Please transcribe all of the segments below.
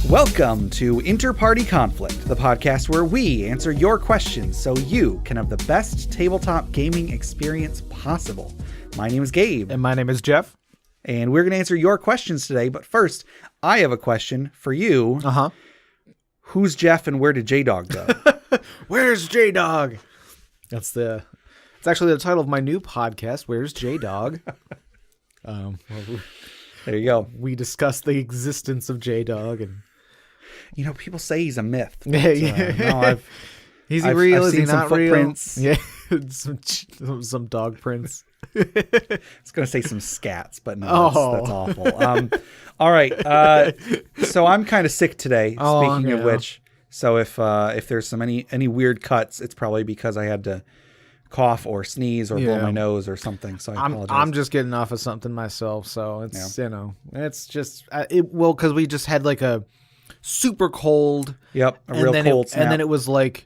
Welcome to InterPartyConflict, the podcast where we answer your questions so you can have the best tabletop gaming experience possible. My name is Gabe. And my name is Jeff. And we're going to answer your questions today. But first, I have a question for you. Uh-huh. Who's Jeff and where did J-Dog go? Where's J-Dog? It's actually the title of my new podcast, Where's J-Dog? There you go. We discuss the existence of J-Dog and people say he's a myth. But, yeah. Is he real? Is he not real? Footprints. Yeah. some dog prints. I was going to say some scats, but no, that's awful. All right. So I'm kind of sick today, speaking of which. So if there's some any weird cuts, it's probably because I had to cough or sneeze or blow my nose or something. So I apologize. I'm just getting off of something myself. So it's, it's just, because we just had like a super cold. Yep. A real cold snap. And then it was like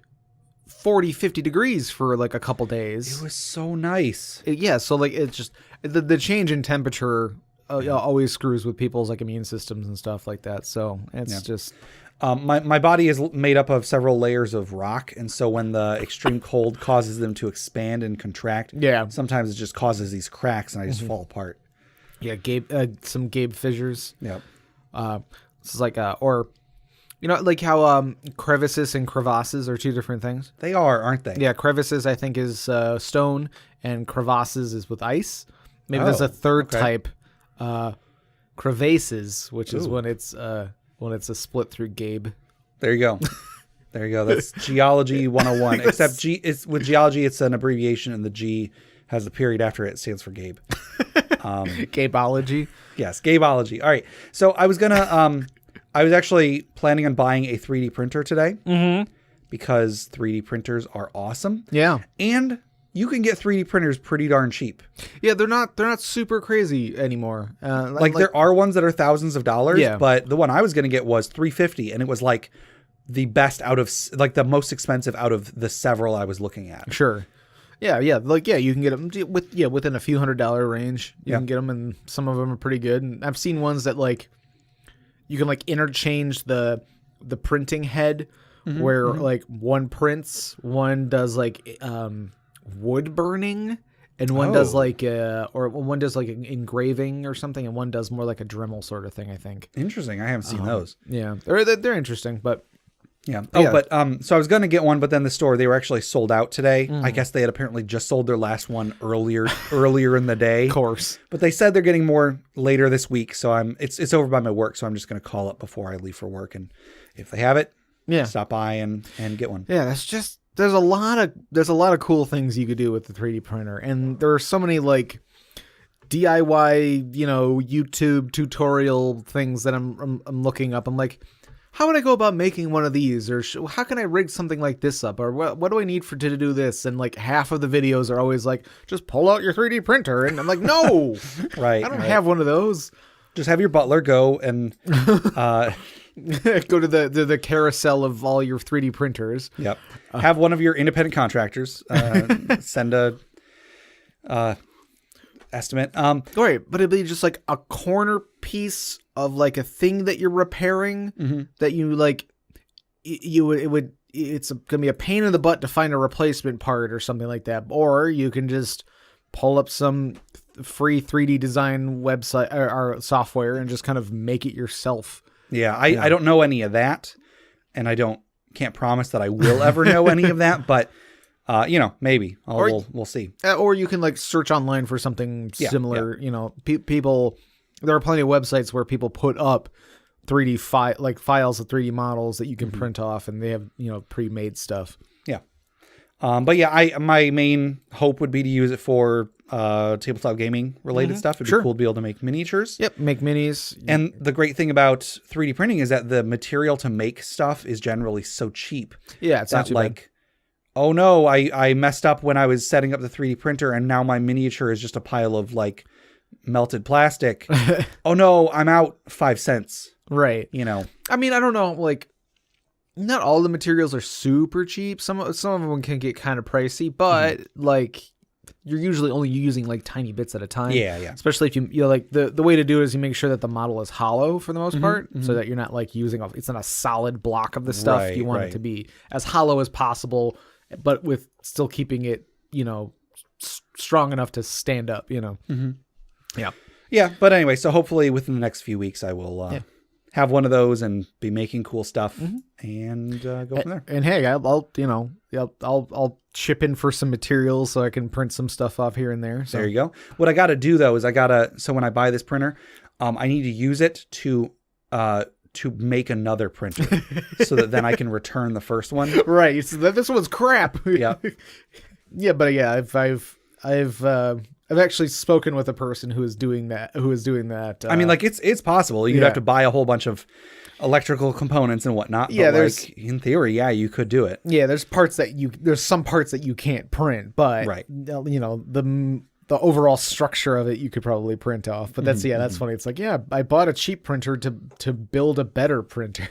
40, 50 degrees for like a couple days. It was so nice. So like it's just the change in temperature always screws with people's like immune systems and stuff like that. So it's just my body is made up of several layers of rock, and so when the extreme cold causes them to expand and contract, sometimes it just causes these cracks, and I just fall apart. Yeah, some Gabe fissures. Yep. This is like or. Like how crevices and crevasses are two different things? They are, aren't they? Yeah, crevices, I think, is stone, and crevasses is with ice. Maybe there's a third type, crevasses, which is when it's a split through Gabe. There you go. That's Geology 101. Yes. Except with geology, it's an abbreviation, and the G has a period after it. It stands for Gabe. Gabeology? Yes, Gabeology. All right. So I was going to... I was actually planning on buying a 3D printer today because 3D printers are awesome. Yeah. And you can get 3D printers pretty darn cheap. Yeah, they're not super crazy anymore. Like there are ones that are thousands of dollars, but the one I was going to get was $350, and it was like the best out of like the most expensive out of the several I was looking at. Sure. Yeah. You can get them within a few $100 range. You can get them, and some of them are pretty good. And I've seen ones that like you can like interchange the printing head where like one prints, one does like wood burning, and one does like one does like engraving or something, and one does more like a Dremel sort of thing, I think. Interesting. I haven't seen those. Yeah. They're interesting, but yeah. So I was going to get one, but then the store, they were actually sold out today. I guess they had apparently just sold their last one earlier in the day. Of course. But they said they're getting more later this week. So it's over by my work. So I'm just going to call up before I leave for work. And if they have it, stop by and get one. Yeah. There's a lot of cool things you could do with the 3D printer. And there are so many like DIY, YouTube tutorial things that I'm looking up. I'm like, how would I go about making one of these? Or how can I rig something like this up? Or what do I need to do this? And like half of the videos are always like, just pull out your 3D printer. And I'm like, no, right. I don't have one of those. Just have your butler go and go to the carousel of all your 3D printers. Yep. Have one of your independent contractors send a estimate. Right, but it'd be just like a corner piece of like a thing that you're repairing that you like. It's gonna be a pain in the butt to find a replacement part or something like that. Or you can just pull up some free 3D design website or software and just kind of make it yourself. Yeah, I don't know any of that, and can't promise that I will ever know any of that, but. Maybe we'll see. Or you can like search online for something similar. Yeah. People. There are plenty of websites where people put up 3D files of 3D models that you can print off, and they have pre-made stuff. Yeah. But yeah, my main hope would be to use it for tabletop gaming related stuff. It'd be cool to be able to make miniatures. Yep, make minis. And the great thing about 3D printing is that the material to make stuff is generally so cheap. Yeah, it's not too bad. Oh no, I messed up when I was setting up the 3D printer, and now my miniature is just a pile of like melted plastic. Oh no, I'm out 5 cents. Right. I mean, I don't know, like not all the materials are super cheap. Some of them can get kind of pricey, but like you're usually only using like tiny bits at a time. Yeah. Especially if you like the way to do it is you make sure that the model is hollow for the most part, so that you're not like it's not a solid block of the stuff. Right, you want it to be as hollow as possible, but with still keeping it, strong enough to stand up. Yeah. But anyway, so hopefully within the next few weeks, I will have one of those and be making cool stuff and go from there. And hey, I'll chip in for some materials so I can print some stuff off here and there. So. There you go. What I got to do though is so when I buy this printer, I need to use it to make another printer so that then I can return the first one. Right. So this one's crap. Yeah. Yeah, but yeah, I've actually spoken with a person who is doing that. I mean, like it's possible. You'd have to buy a whole bunch of electrical components and whatnot. Yeah, but in theory, you could do it. Yeah, there's some parts that you can't print, but right. The overall structure of it you could probably print off. But that's that's funny. It's like, I bought a cheap printer to build a better printer.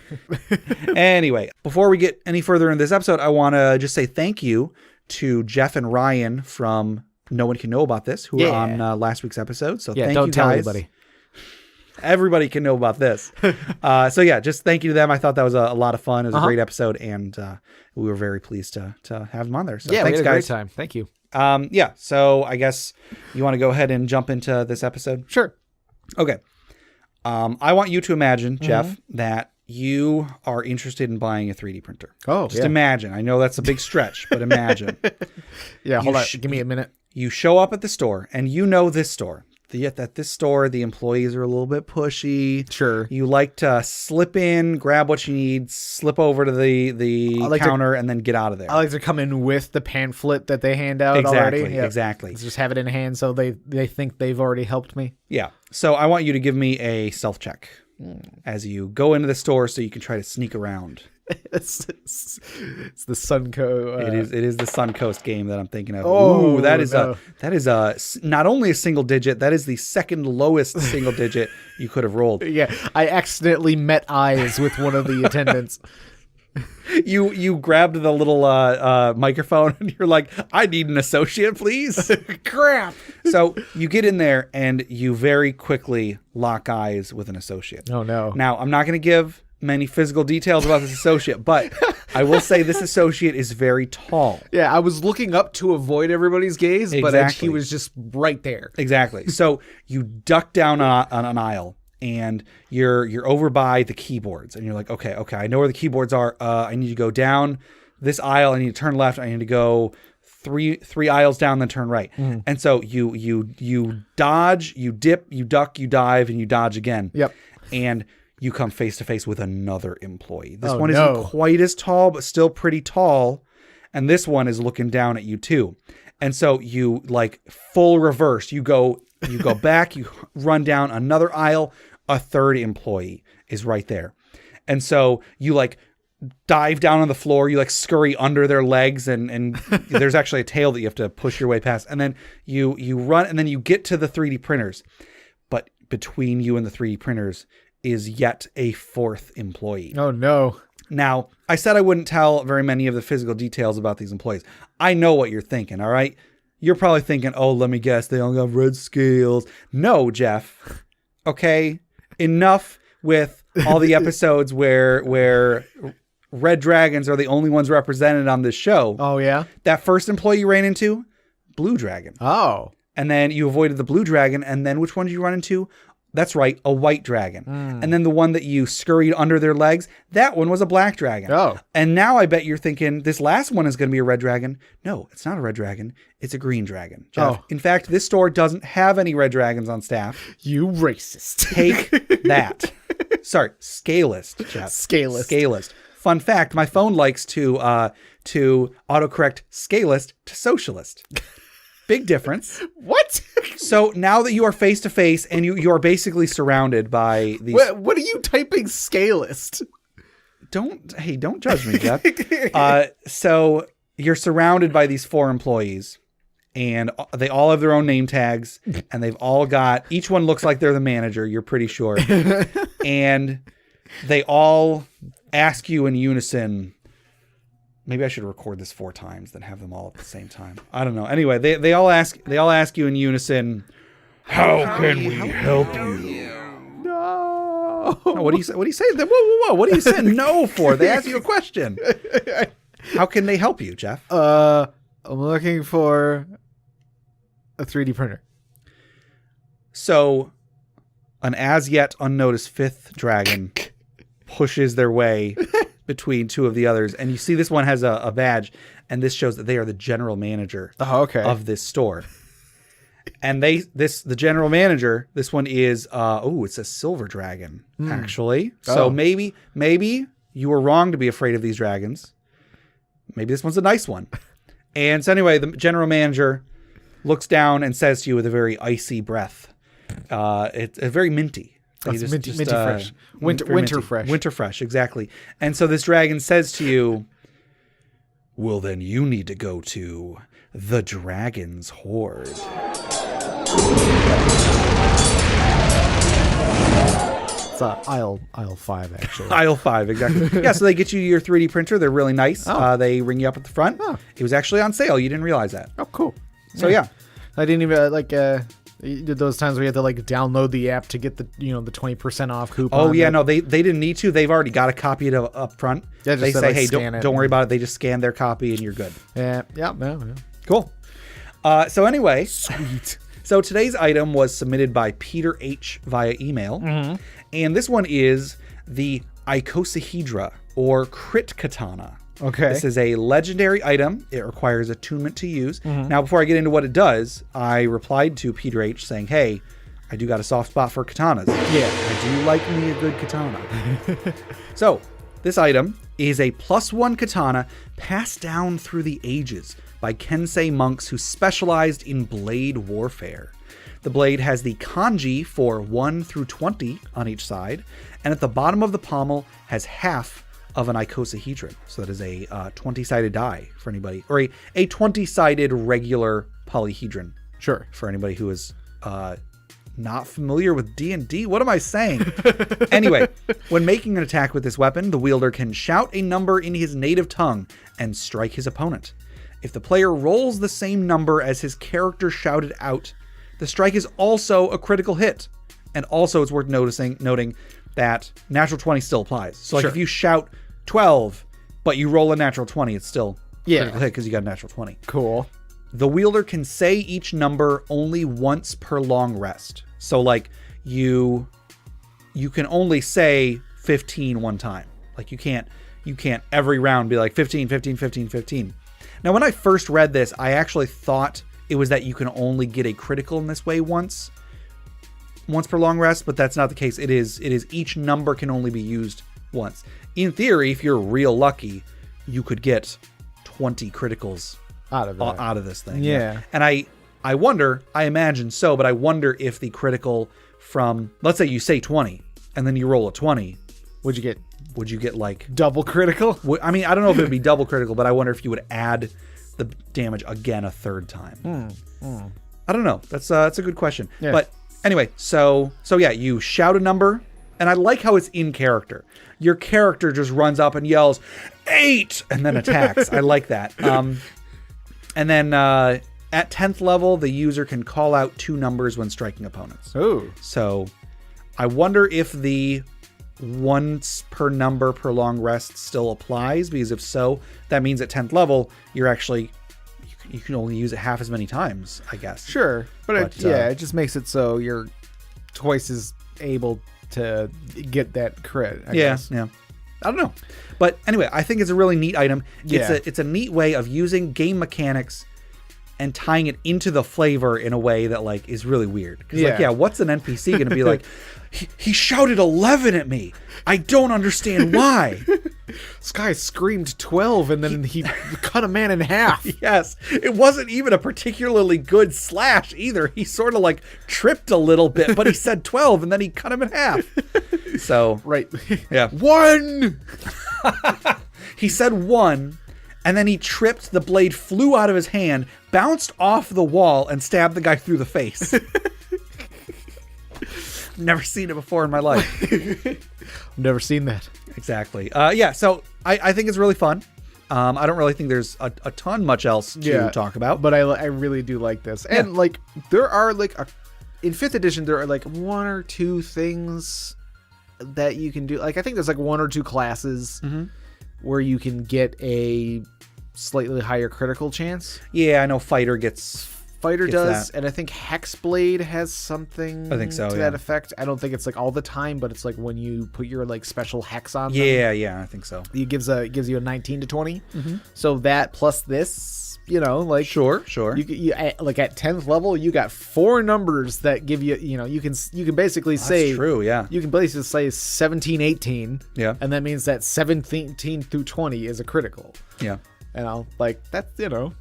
Anyway, before we get any further in this episode, I want to just say thank you to Jeff and Ryan from No One Can Know About This, who were on last week's episode. So thank you guys. Tell anybody. Everybody can know about this. Just thank you to them. I thought that was a lot of fun. It was a great episode, and we were very pleased to have them on there. So thanks, we had a guys. Great time. Thank you. So I guess you want to go ahead and jump into this episode? Sure. Okay. I want you to imagine, Jeff, that you are interested in buying a 3D printer. Oh, just imagine. I know that's a big stretch, but imagine. Hold on. Give me a minute. You show up at the store, and this store. Yet at this store, the employees are a little bit pushy. Sure. You like to slip in, grab what you need, slip over to the counter, and then get out of there. I like to come in with the pamphlet that they hand out already. Exactly. Just have it in hand so they think they've already helped me. Yeah. So I want you to give me a self-check as you go into the store so you can try to sneak around. It's the Sunco. It is the Suncoast game that I'm thinking of. Oh, that is not only a single digit. That is the second lowest single digit you could have rolled. Yeah, I accidentally met eyes with one of the attendants. You grabbed the little microphone and you're like, I need an associate, please. Crap. So you get in there and you very quickly lock eyes with an associate. Oh no. Now I'm not going to give many physical details about this associate, but I will say this associate is very tall. Yeah, I was looking up to avoid everybody's gaze, but he was just right there. Exactly. So you duck down on an aisle and you're over by the keyboards and you're like, okay, I know where the keyboards are. I need to go down this aisle. I need to turn left. I need to go three aisles down, then turn right. And so you dodge, you dip, you duck, you dive, and you dodge again. Yep. And you come face to face with another employee. This one isn't quite as tall, but still pretty tall. And this one is looking down at you too. And so you like full reverse. You go back, you run down another aisle. A third employee is right there. And so you like dive down on the floor. You like scurry under their legs and there's actually a tail that you have to push your way past. And then you run and then you get to the 3D printers. But between you and the 3D printers is yet a fourth employee. Oh, no. Now, I said I wouldn't tell very many of the physical details about these employees. I know what you're thinking, all right? You're probably thinking, oh, let me guess, they all have red scales. No, Jeff. Okay? Enough with all the episodes where red dragons are the only ones represented on this show. Oh, yeah? That first employee you ran into, blue dragon. Oh. And then you avoided the blue dragon, and then which one did you run into? That's right, a white dragon. And then the one that you scurried under their legs, that one was a black dragon. Oh. And now I bet you're thinking this last one is going to be a red dragon. No, it's not a red dragon. It's a green dragon. Jeff. Oh. In fact, this store doesn't have any red dragons on staff. You racist. Take that. Sorry, scalist, Jeff. Scalist. Fun fact, my phone likes to autocorrect scalist to socialist. Big difference. What? So now that you are face to face and you are basically surrounded by these. What are you typing scalist? Don't judge me, Jeff. So you're surrounded by these four employees and they all have their own name tags and they've all got, each one looks like they're the manager. You're pretty sure. And they all ask you in unison, Maybe I should record this 4 times, then have them all at the same time. I don't know. Anyway, they all ask you in unison, how can we help you? No. No, what do you say? What do you say? Whoa! What are you saying no for? They ask you a question. How can they help you, Jeff? I'm looking for a 3D printer. So, an as yet unnoticed 5th dragon pushes their way between 2 of the others, and you see this one has a badge, and this shows that they are the general manager of this store. And the general manager, this one is it's a silver dragon, actually. So maybe you were wrong to be afraid of these dragons. Maybe this one's a nice one. And so anyway, the general manager looks down and says to you with a very icy breath, it's very minty. It's minty fresh. Winter fresh. Winter fresh, exactly. And so this dragon says to you, well, then you need to go to the Dragon's Hoard. It's aisle 5, actually. Aisle 5, exactly. Yeah, so they get you your 3D printer. They're really nice. They ring you up at the front. It was actually on sale. You didn't realize that. Oh, cool. So, yeah. I didn't even, you did those times where you had to download the app to get the 20% off coupon. Oh yeah, no, they didn't need to. They've already got a copy of it up front. Yeah, they say, hey, don't worry about it. They just scan their copy and you're good. Yeah. Cool. So anyway, sweet. So today's item was submitted by Peter H via email, and this one is the icosahedra or crit katana. Okay. This is a legendary item. It requires attunement to use. Now, before I get into what it does, I replied to Peter H saying, hey, I do got a soft spot for katanas. Yeah. I do like me a good katana. So, this item is a +1 katana passed down through the ages by Kensei monks who specialized in blade warfare. The blade has the kanji for 1 through 20 on each side, and at the bottom of the pommel has half of an icosahedron. So that is a 20-sided die for anybody, or a 20-sided regular polyhedron. Sure. For anybody who is not familiar with D&D. What am I saying? Anyway, when making an attack with this weapon, the wielder can shout a number in his native tongue and strike his opponent. If the player rolls the same number as his character shouted out, the strike is also a critical hit. And also it's worth noting that natural 20 still applies. So if you shout 12, but you roll a natural 20, it's still critical hit because you got a natural 20. Cool. The wielder can say each number only once per long rest. So you can only say 15 one time. You can't every round be like 15, 15, 15, 15. Now, when I first read this, I actually thought it was that you can only get a critical in this way once per long rest, but that's not the case. It is each number can only be used once. In theory, if you're real lucky, you could get 20 criticals out of this thing. Yeah. And I imagine so, but I wonder if the critical from, let's say you say 20 and then you roll a 20, would you get double critical? I mean, I don't know if it would be double critical, but I wonder if you would add the damage again a third time. I don't know. That's a good question. Yeah. But anyway, so yeah, you shout a number, and I like how it's in character. Your character just runs up and yells 8 and then attacks. I like that. And then at 10th level, the user can call out 2 numbers when striking opponents. Oh. So I wonder if the once per number per long rest still applies, because if so, that means at 10th level, you're actually, you can only use it half as many times, I guess. Sure. But it just makes it so you're twice as able to get that crit. I guess. Yeah. I don't know. But anyway, I think it's a really neat item. Yeah. It's a neat way of using game mechanics and tying it into the flavor in a way that is really weird. Because what's an NPC going to be like? He shouted 11 at me. I don't understand why. This guy screamed 12 and then he cut a man in half. Yes. It wasn't even a particularly good slash either. He sort of tripped a little bit, but he said 12 and then he cut him in half. So, right. Yeah. 1. He said 1. And then he tripped, the blade flew out of his hand, bounced off the wall, and stabbed the guy through the face. Never seen it before in my life. Never seen that. Exactly. So I think it's really fun. I don't really think there's a ton much else to talk about. But I really do like this. And like there are like in 5th edition there are like 1 or 2 things that you can do. Like I think there's like 1 or 2 classes where you can get a slightly higher critical chance. Yeah, I know Fighter does, that. And I think Hexblade has something I think so, to that effect. I don't think it's like all the time, but it's like when you put your like special hex on them. Yeah, I think so. It gives you a 19 to 20. So that plus this, you know, like sure. You like at 10th level, you got 4 numbers that give you, you know, you can basically say that's true, yeah. You can basically say 17, 18. Yeah. And that means that 17 through 20 is a critical. Yeah. You know, like that's, you know,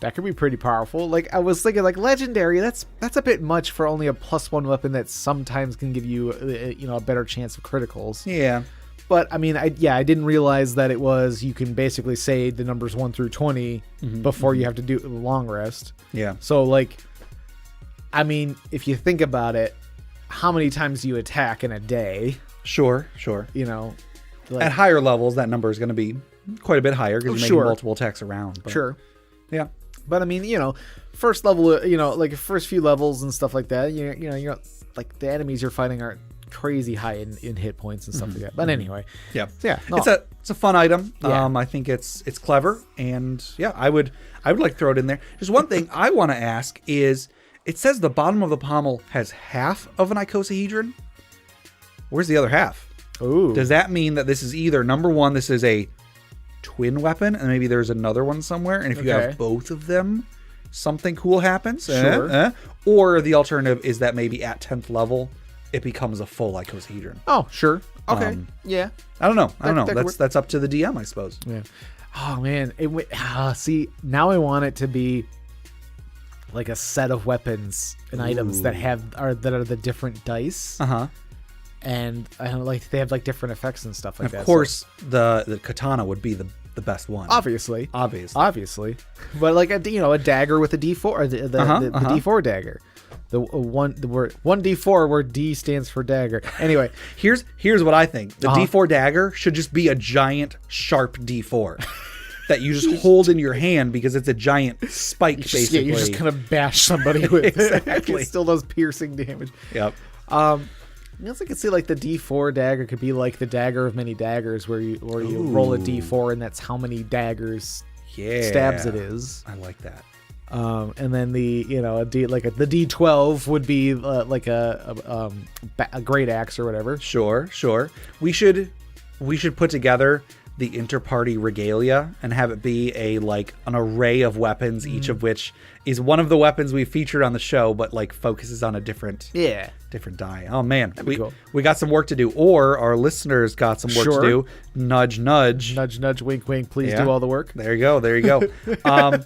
that could be pretty powerful. Like I was thinking, like legendary. That's a bit much for only a +1 weapon that sometimes can give you, you know, a better chance of criticals. Yeah. But I mean, I didn't realize that it was you can basically say the numbers 1 through 20 before you have to do a long rest. Yeah. So like, I mean, if you think about it, how many times do you attack in a day? Sure. You know, like, at higher levels, that number is going to be quite a bit higher because you're making multiple attacks around. But, sure. Yeah. But I mean, you know, first level, you know, like first few levels and stuff like that, you know, you're like the enemies you're fighting aren't crazy high in hit points and stuff like that. But anyway, yeah, no. it's a fun item. Yeah. I think it's clever, and yeah, I would like to throw it in there. Just one thing I want to ask is, it says the bottom of the pommel has half of an icosahedron. Where's the other half? Ooh. Does that mean that this is either, number one, this is a twin weapon, and maybe there's another one somewhere, and if you have both of them, something cool happens? Sure. Or the alternative is that maybe at 10th level, it becomes a full icosahedron. Oh, sure. Okay. Yeah. I don't know. That's up to the DM, I suppose. Yeah. Oh man, see, now I want it to be like a set of weapons and items that are the different dice. And I don't like they have like different effects and stuff like that. Of course, so. the katana would be the best one. Obviously. But like a dagger with a D4, or the D4 dagger. The word 1D4 where D stands for dagger. Anyway, here's what I think. The D4 dagger should just be a giant sharp D4 that you just hold in your hand because it's a giant spike. Basically, you're just gonna bash somebody with exactly. It still does piercing damage. Yep. I also could see like the D4 dagger could be like the dagger of many daggers, where you roll a D4 and that's how many daggers stabs it is. I like that. And then the the D12 would be like a great axe or whatever. Sure. We should put together the interparty regalia and have it be an array of weapons, each of which is one of the weapons we featured on the show, but like focuses on a different die. Oh man, we got some work to do, or our listeners got some work to do. Nudge, nudge, wink, wink. Please do all the work. There you go.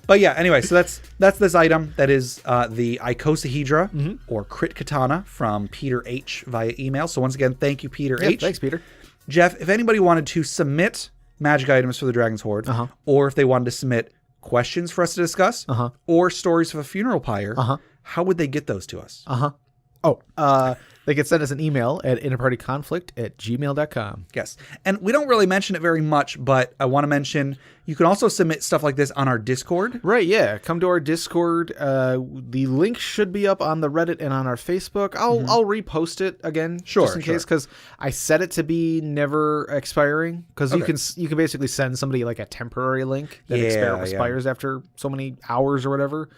But yeah, anyway, so that's this item that is the icosahedra or crit katana from Peter H via email. So once again, thank you, Peter H. Thanks, Peter. Jeff, if anybody wanted to submit magic items for the Dragon's Hoard, or if they wanted to submit questions for us to discuss, or stories of a funeral pyre, how would they get those to us? They could send us an email at InterPartyConflict@gmail.com. Yes. And we don't really mention it very much, but I want to mention you can also submit stuff like this on our Discord. Right, yeah. Come to our Discord. The link should be up on the Reddit and on our Facebook. I'll repost it again, just in case, because I set it to be never expiring. Because you can basically send somebody like a temporary link that expires after so many hours or whatever.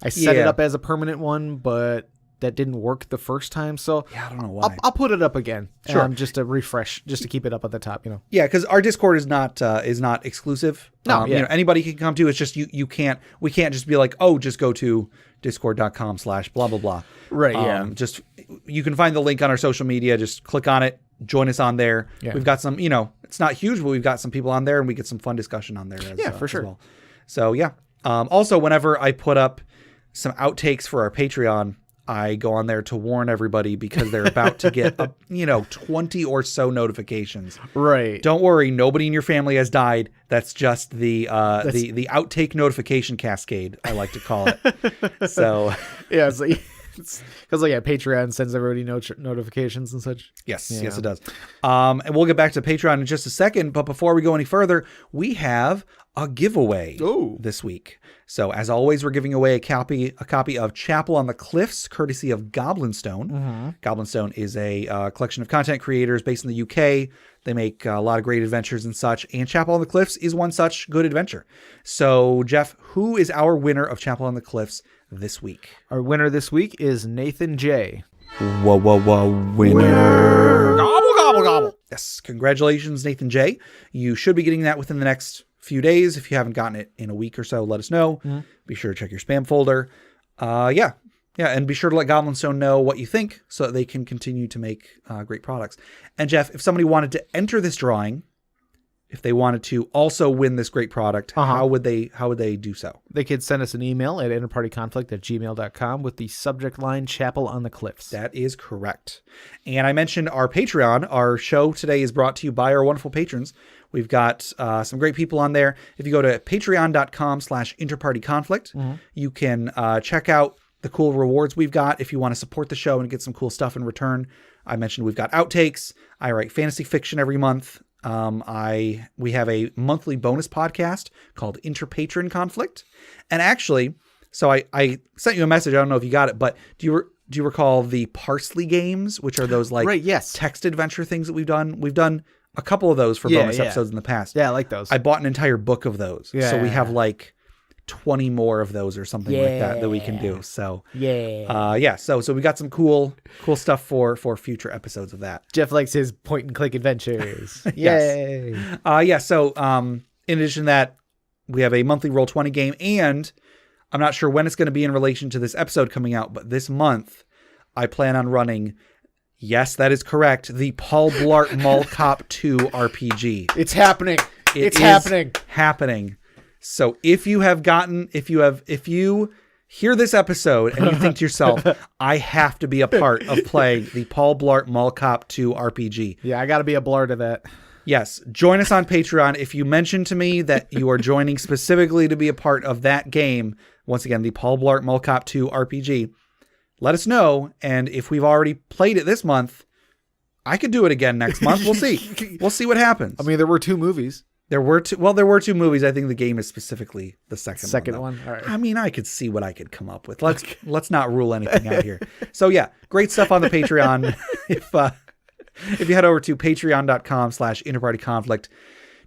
I set it up as a permanent one, but that didn't work the first time, so I don't know why. I'll put it up again, just to refresh, just to keep it up at the top, Yeah, because our Discord is not exclusive. No, anybody can come to. It's just we can't just be like, oh, just go to discord.com/blah blah blah. Right. Just you can find the link on our social media. Just click on it, join us on there. Yeah. We've got some, it's not huge, but we've got some people on there, and we get some fun discussion on there. For sure. As well. So yeah. Also, whenever I put up some outtakes for our Patreon, I go on there to warn everybody because they're about to get 20 or so notifications. Right. Don't worry, nobody in your family has died. That's just the outtake notification cascade, I like to call it. So yeah, so Because Patreon sends everybody notifications and such. Yes, yes, it does. And we'll get back to Patreon in just a second. But before we go any further, we have a giveaway this week. So as always, we're giving away a copy of Chapel on the Cliffs, courtesy of Goblinstone. Mm-hmm. Goblinstone is a collection of content creators based in the UK. They make a lot of great adventures and such. And Chapel on the Cliffs is one such good adventure. So Jeff, who is our winner of Chapel on the Cliffs this week? Our winner this week is Nathan J. Whoa, winner. Gobble, gobble, gobble. Yes, congratulations, Nathan J. You should be getting that within the next few days. If you haven't gotten it in a week or so, let us know. Mm-hmm. Be sure to check your spam folder. Yeah, and be sure to let Goblinstone know what you think so that they can continue to make great products. And Jeff, if somebody wanted to enter this drawing, if they wanted to also win this great product, how would they do so? They could send us an email at interpartyconflict@gmail.com with the subject line Chapel on the Cliffs. That is correct. And I mentioned our Patreon. Our show today is brought to you by our wonderful patrons. We've got some great people on there. If you go to patreon.com/interpartyconflict, you can check out the cool rewards we've got if you want to support the show and get some cool stuff in return. I mentioned we've got outtakes. I write fantasy fiction every month. We have a monthly bonus podcast called InterPatronConflict. And actually, so I sent you a message. I don't know if you got it, but do you recall the Parsley games, which are those text adventure things that we've done? We've done a couple of those for bonus episodes in the past. Yeah, I like those. I bought an entire book of those. Yeah. So we have 20 more of those or something like that we can do. So so we got some cool stuff for future episodes of that. Jeff likes his point and click adventures. Yay. So in addition to that, we have a monthly Roll20 game, and I'm not sure when it's going to be in relation to this episode coming out, but this month I plan on running, yes, that is correct, the Paul Blart Mall Cop 2 RPG. It's happening. It's happening. So if you hear this episode and you think to yourself, I have to be a part of playing the Paul Blart Mall Cop 2 RPG. Yeah, I got to be a Blart of that. Yes. Join us on Patreon. If you mention to me that you are joining specifically to be a part of that game, once again, the Paul Blart Mall Cop 2 RPG, let us know. And if we've already played it this month, I could do it again next month. We'll see. We'll see what happens. I mean, there were 2 movies. There were two movies. I think the game is specifically the second one. All right. I mean, I could see what I could come up with. Let's not rule anything out here. So yeah, great stuff on the Patreon. If you head over to patreon.com/interpartyconflict,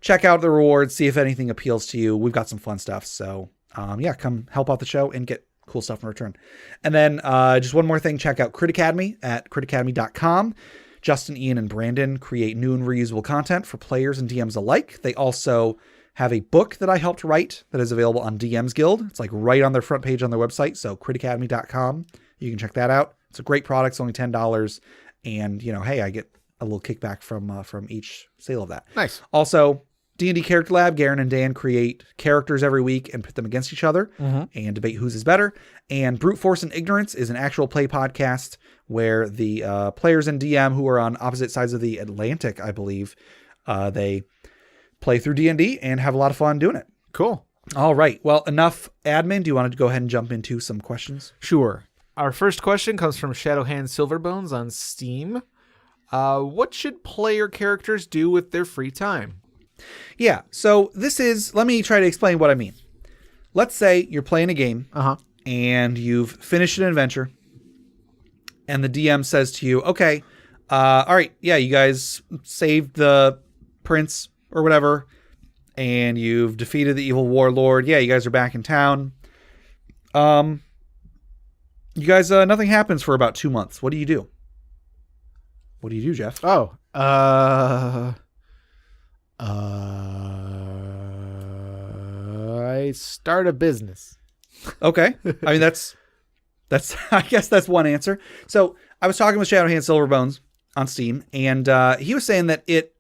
check out the rewards, see if anything appeals to you. We've got some fun stuff. So come help out the show and get cool stuff in return. And then just one more thing, check out Crit Academy at critacademy.com. Justin, Ian, and Brandon create new and reusable content for players and DMs alike. They also have a book that I helped write that is available on DM's Guild. It's right on their front page on their website. So critacademy.com. You can check that out. It's a great product. It's only $10. And, hey, I get a little kickback from each sale of that. Nice. Also, D&D Character Lab, Garen and Dan create characters every week and put them against each other and debate whose is better. And Brute Force and Ignorance is an actual play podcast where the players and DM who are on opposite sides of the Atlantic, I believe, they play through D&D and have a lot of fun doing it. Cool. All right. Well, enough admin. Do you want to go ahead and jump into some questions? Sure. Our first question comes from Shadowhand Silverbones on Steam. What should player characters do with their free time? Yeah, so let me try to explain what I mean. Let's say you're playing a game and you've finished an adventure and the DM says to you, okay, all right, yeah, you guys saved the prince or whatever and you've defeated the evil warlord. Yeah, you guys are back in town. You guys, nothing happens for about 2 months. What do you do? What do you do, Jeff? I start a business. Okay. I mean, that's I guess that's one answer. So I was talking with Shadowhand Silverbones on Steam, and he was saying that it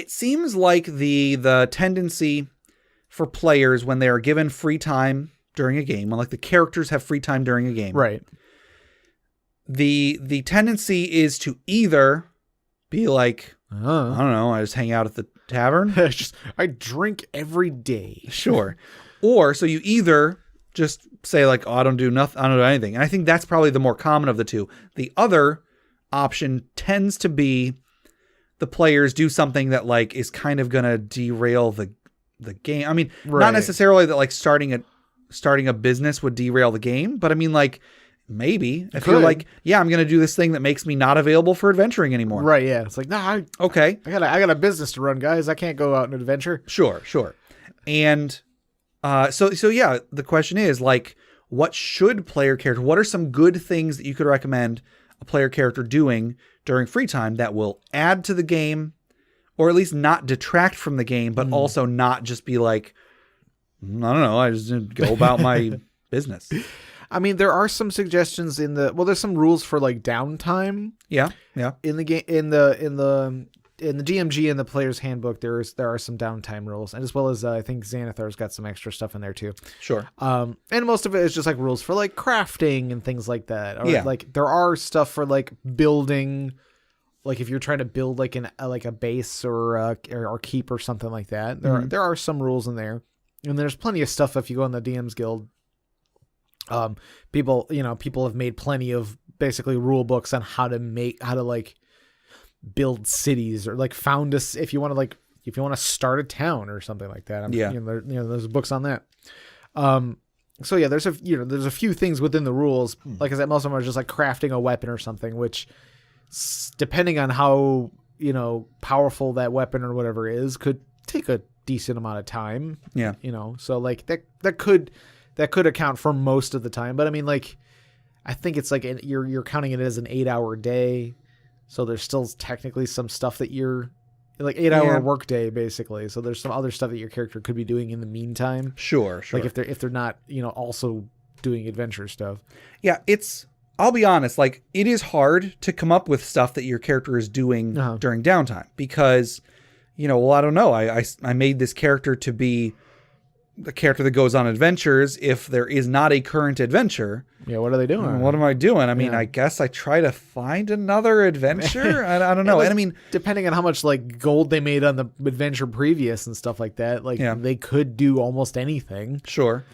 seems like the tendency for players when they are given free time during a game, when the characters have free time during a game, right? The tendency is to either be like, I don't know, I just hang out at the tavern. I drink every day. Sure. Or so you either Just say like, oh, I don't do nothing. I don't do anything. And I think that's probably the more common of the two. The other option tends to be the players do something that like is kind of going to derail the game. I mean, not necessarily that like starting a business would derail the game, but I mean like maybe if you're like, yeah, I'm going to do this thing that makes me not available for adventuring anymore. Right. Yeah. It's like, nah, okay. I got a business to run, guys. I can't go out and adventure. Sure. And so yeah, the question is like, what should what are some good things that you could recommend a player character doing during free time that will add to the game, or at least not detract from the game, but also not just be like, I don't know, I just go about my business. I mean, there are some suggestions there's some rules for like downtime. Yeah. In the game, in the DMG and the player's handbook, there are some downtime rules, and as well as I think Xanathar's got some extra stuff in there too. Sure. And most of it is just like rules for like crafting and things like that. Or like there are stuff for like building, like if you're trying to build like a base or keep or something like that. There are some rules in there, and there's plenty of stuff if you go on the DM's Guild. People have made plenty of basically rule books on how to like build cities or like if you want to start a town or something like that. There's books on that. So yeah, there's a few things within the rules. Like I said, most of them are just like crafting a weapon or something, which depending on how, powerful that weapon or whatever is, could take a decent amount of time. Yeah. So like that could account for most of the time. But I mean, like, I think it's like you're counting it as an 8-hour day. So there's still technically some stuff that you're like 8-hour work day, basically. So there's some other stuff that your character could be doing in the meantime. Sure. Like if they're not, also doing adventure stuff. Yeah. I'll be honest, like it is hard to come up with stuff that your character is doing during downtime because, I don't know. I made this character to be the character that goes on adventures. If there is not a current adventure, what are they doing? What am I doing? I mean, I guess I try to find another adventure. I don't know. And I mean, depending on how much like gold they made on the adventure previous and stuff like that, like they could do almost anything. Sure.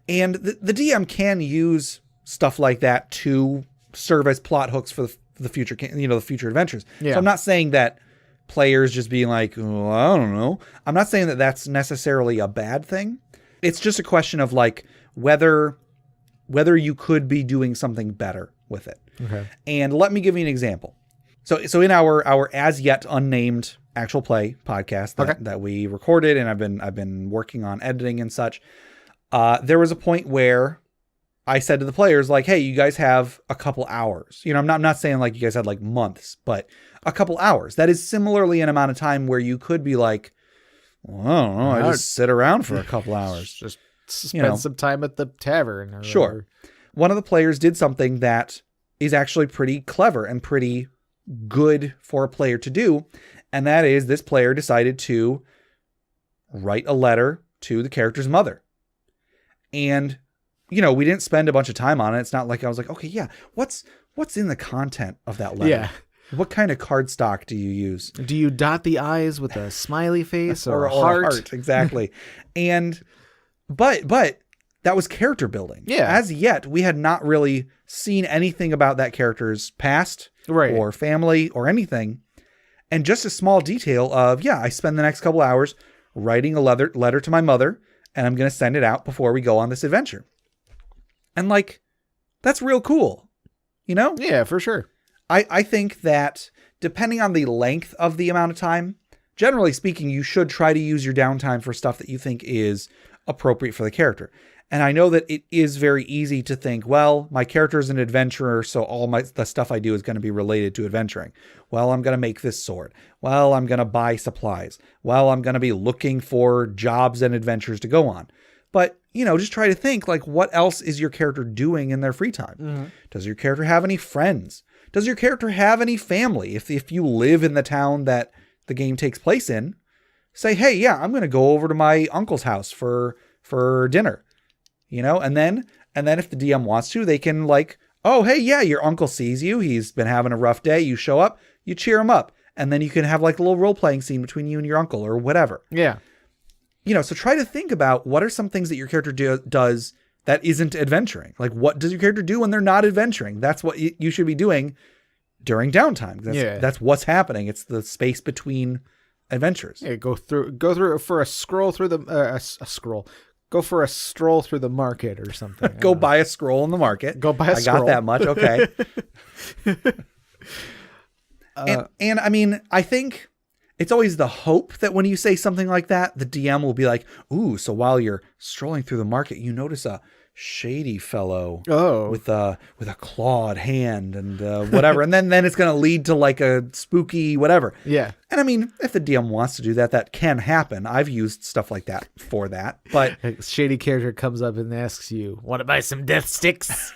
And the DM can use stuff like that to serve as plot hooks for the future, the future adventures. Yeah. So I'm not saying that players just being like, oh, I don't know. I'm not saying that that's necessarily a bad thing. It's just a question of like whether you could be doing something better with it. Okay. And let me give you an example. So in our as yet unnamed actual play podcast that we recorded and I've been working on editing and such, there was a point where I said to the players like, hey, you guys have a couple hours. I'm not saying like you guys had like months, but a couple hours. That is similarly an amount of time where you could be like, well, I don't know, I just sit around for a couple hours. Just spend some time at the tavern. Sure. One of the players did something that is actually pretty clever and pretty good for a player to do. And that is this player decided to write a letter to the character's mother. And we didn't spend a bunch of time on it. It's not like I was like, okay, yeah, what's in the content of that letter? Yeah. What kind of cardstock do you use? Do you dot the I's with a smiley face or a heart? Exactly. But that was character building. Yeah. As yet, we had not really seen anything about that character's past or family or anything. And just a small detail of, I spend the next couple hours writing a letter to my mother, and I'm going to send it out before we go on this adventure. And like, that's real cool, Yeah, for sure. I think that depending on the length of the amount of time, generally speaking, you should try to use your downtime for stuff that you think is appropriate for the character. And I know that it is very easy to think, well, my character is an adventurer, so all the stuff I do is going to be related to adventuring. Well, I'm going to make this sword. Well, I'm going to buy supplies. Well, I'm going to be looking for jobs and adventures to go on. But, just try to think, like, what else is your character doing in their free time? Mm-hmm. Does your character have any friends? Does your character have any family? If you live in the town that the game takes place in, say, hey, I'm going to go over to my uncle's house for dinner, and then if the DM wants to, they can like, oh, hey, your uncle sees you. He's been having a rough day. You show up, you cheer him up, and then you can have like a little role-playing scene between you and your uncle or whatever. Yeah. So try to think about what are some things that your character does that isn't adventuring. Like, what does your character do when they're not adventuring? That's what you should be doing during downtime. That's what's happening. It's the space between adventures. Yeah, go through for a scroll through the a scroll. Go for a stroll through the market or something. Go buy a scroll in the market. Go buy a scroll. I got that much. Okay. And I mean, I think it's always the hope that when you say something like that, the DM will be like, ooh, so while you're strolling through the market, you notice a shady fellow with a clawed hand and whatever. And then it's going to lead to like a spooky whatever. Yeah. And I mean, if the DM wants to do that, that can happen. I've used stuff like that for that. But a shady character comes up and asks you, want to buy some death sticks?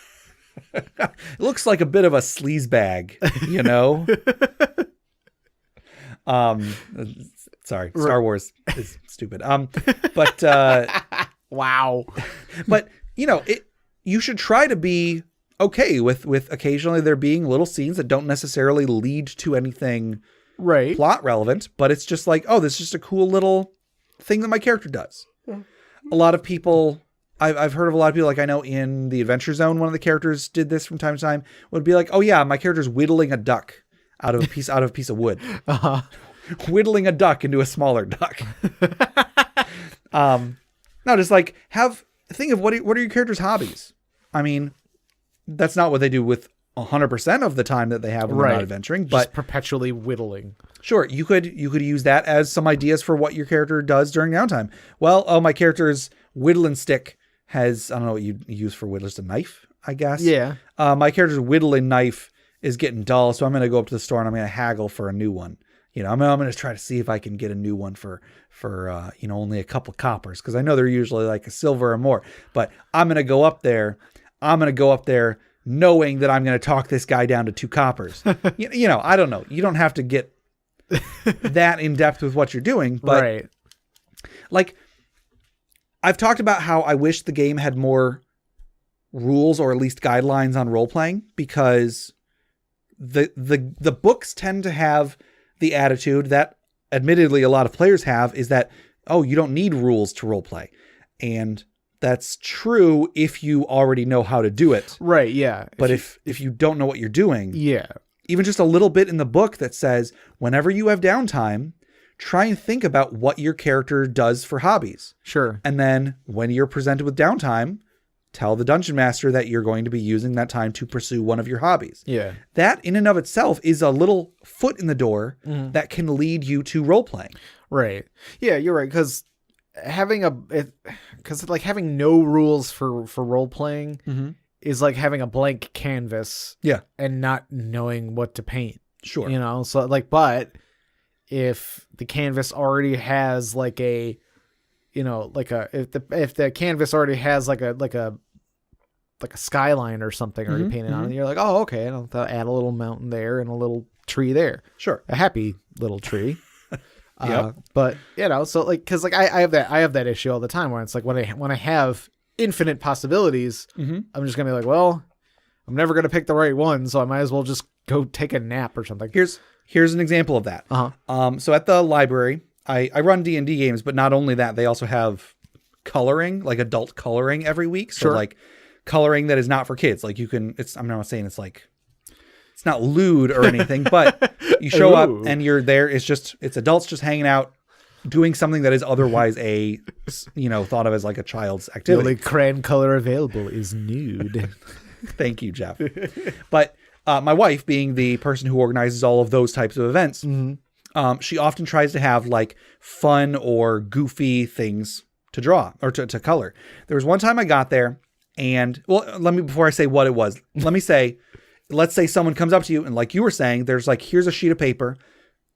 It looks like a bit of a sleaze bag, you know? Sorry, Star Wars is stupid. But wow. But you know, you should try to be okay with occasionally there being little scenes that don't necessarily lead to anything plot relevant, but it's just like, oh, this is just a cool little thing that my character does. Yeah. A lot of people, I've heard of a lot of people, like I know in the Adventure Zone, one of the characters did this from time to time, would be like, oh yeah, my character's whittling a duck out of a piece of wood. Uh-huh. Whittling a duck into a smaller duck. No, just like think of what are your character's hobbies? I mean, that's not what they do with 100% of the time that they have when they're not adventuring, but just perpetually whittling. Sure, you could use that as some ideas for what your character does during downtime. Well, my character's whittling stick has, I don't know what you use for whittling, just a knife, I guess. Yeah. My character's whittling knife is getting dull, so I'm going to go up to the store and I'm going to haggle for a new one. You know, I'm going to try to see if I can get a new one for only a couple coppers, because I know they're usually like a silver or more. But I'm going to go up there knowing that I'm going to talk this guy down to 2 coppers. you know, I don't know. You don't have to get that in depth with what you're doing, but like I've talked about how I wish the game had more rules or at least guidelines on role playing, because the books tend to have the attitude that admittedly a lot of players have, is that, oh, you don't need rules to role play. And that's true if you already know how to do it. Right, yeah. But if you don't know what you're doing, yeah, even just a little bit in the book that says, whenever you have downtime, try and think about what your character does for hobbies. Sure. And then when you're presented with downtime, tell the dungeon master that you're going to be using that time to pursue one of your hobbies. Yeah. That in and of itself is a little foot in the door that can lead you to role playing. Right. Yeah, you're right. Because having no rules for role playing is like having a blank canvas. Yeah. And not knowing what to paint. Sure. You know, so like, but if the canvas already has like a, you know, like if the canvas already has like a skyline or something already painted on it, you're like, oh, okay, and I'll add a little mountain there and a little tree there. Sure. A happy little tree. Yep. But you know, so like, cause like I have that issue all the time where it's like when I have infinite possibilities, I'm just gonna be like, well, I'm never gonna pick the right one, so I might as well just go take a nap or something. Here's an example of that. So at the library, I run D&D games, but not only that, they also have coloring, like adult coloring every week. So like coloring that is not for kids. Like I'm not saying it's not lewd or anything, but you show up and you're there. It's adults just hanging out, doing something that is otherwise thought of as like a child's activity. The only crayon color available is nude. Thank you, Jeff. But my wife, being the person who organizes all of those types of events, she often tries to have like fun or goofy things to draw or to color. There was one time I got there and, well, before I say what it was, let's say someone comes up to you and like you were saying, there's like, here's a sheet of paper,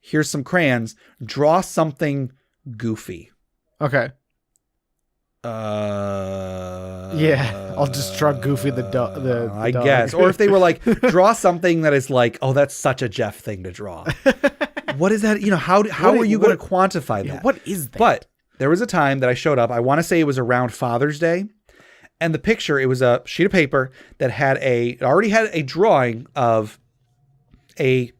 here's some crayons, draw something goofy. Okay. Yeah, I'll just draw Goofy the dog. I guess. Or if they were like, draw something that is like, oh, that's such a Jeff thing to draw. What is that? You know, how are you going to quantify that? What is that? But there was a time that I showed up. I want to say it was around Father's Day. And the picture, it was a sheet of paper that already had a drawing of a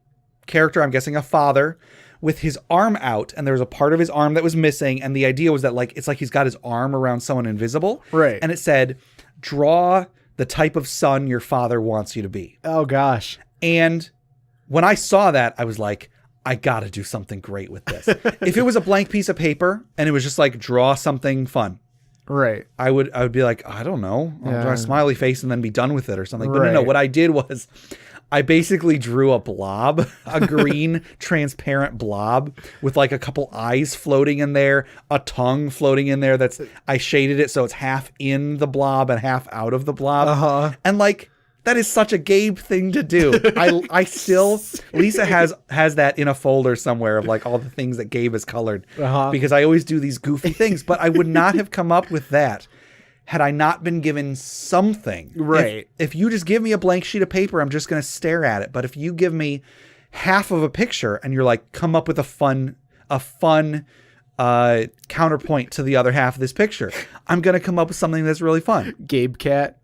character, I'm guessing a father, with his arm out, and there was a part of his arm that was missing, and the idea was that like it's like he's got his arm around someone invisible. Right. And it said, draw the type of son your father wants you to be. Oh gosh. And when I saw that, I was like, I got to do something great with this. If it was a blank piece of paper and it was just like draw something fun, right? I would be like, I don't know, I'll draw a smiley face and then be done with it or something. But right. no, what I did was I basically drew a blob, a green transparent blob with like a couple eyes floating in there, a tongue floating in there. I shaded it so it's half in the blob and half out of the blob. And like, that is such a Gabe thing to do. I still, Lisa has that in a folder somewhere of like all the things that Gabe has colored because I always do these goofy things, but I would not have come up with that had I not been given something. Right. If you just give me a blank sheet of paper, I'm just going to stare at it. But if you give me half of a picture and you're like, come up with a fun counterpoint to the other half of this picture, I'm going to come up with something that's really fun. Gabe cat,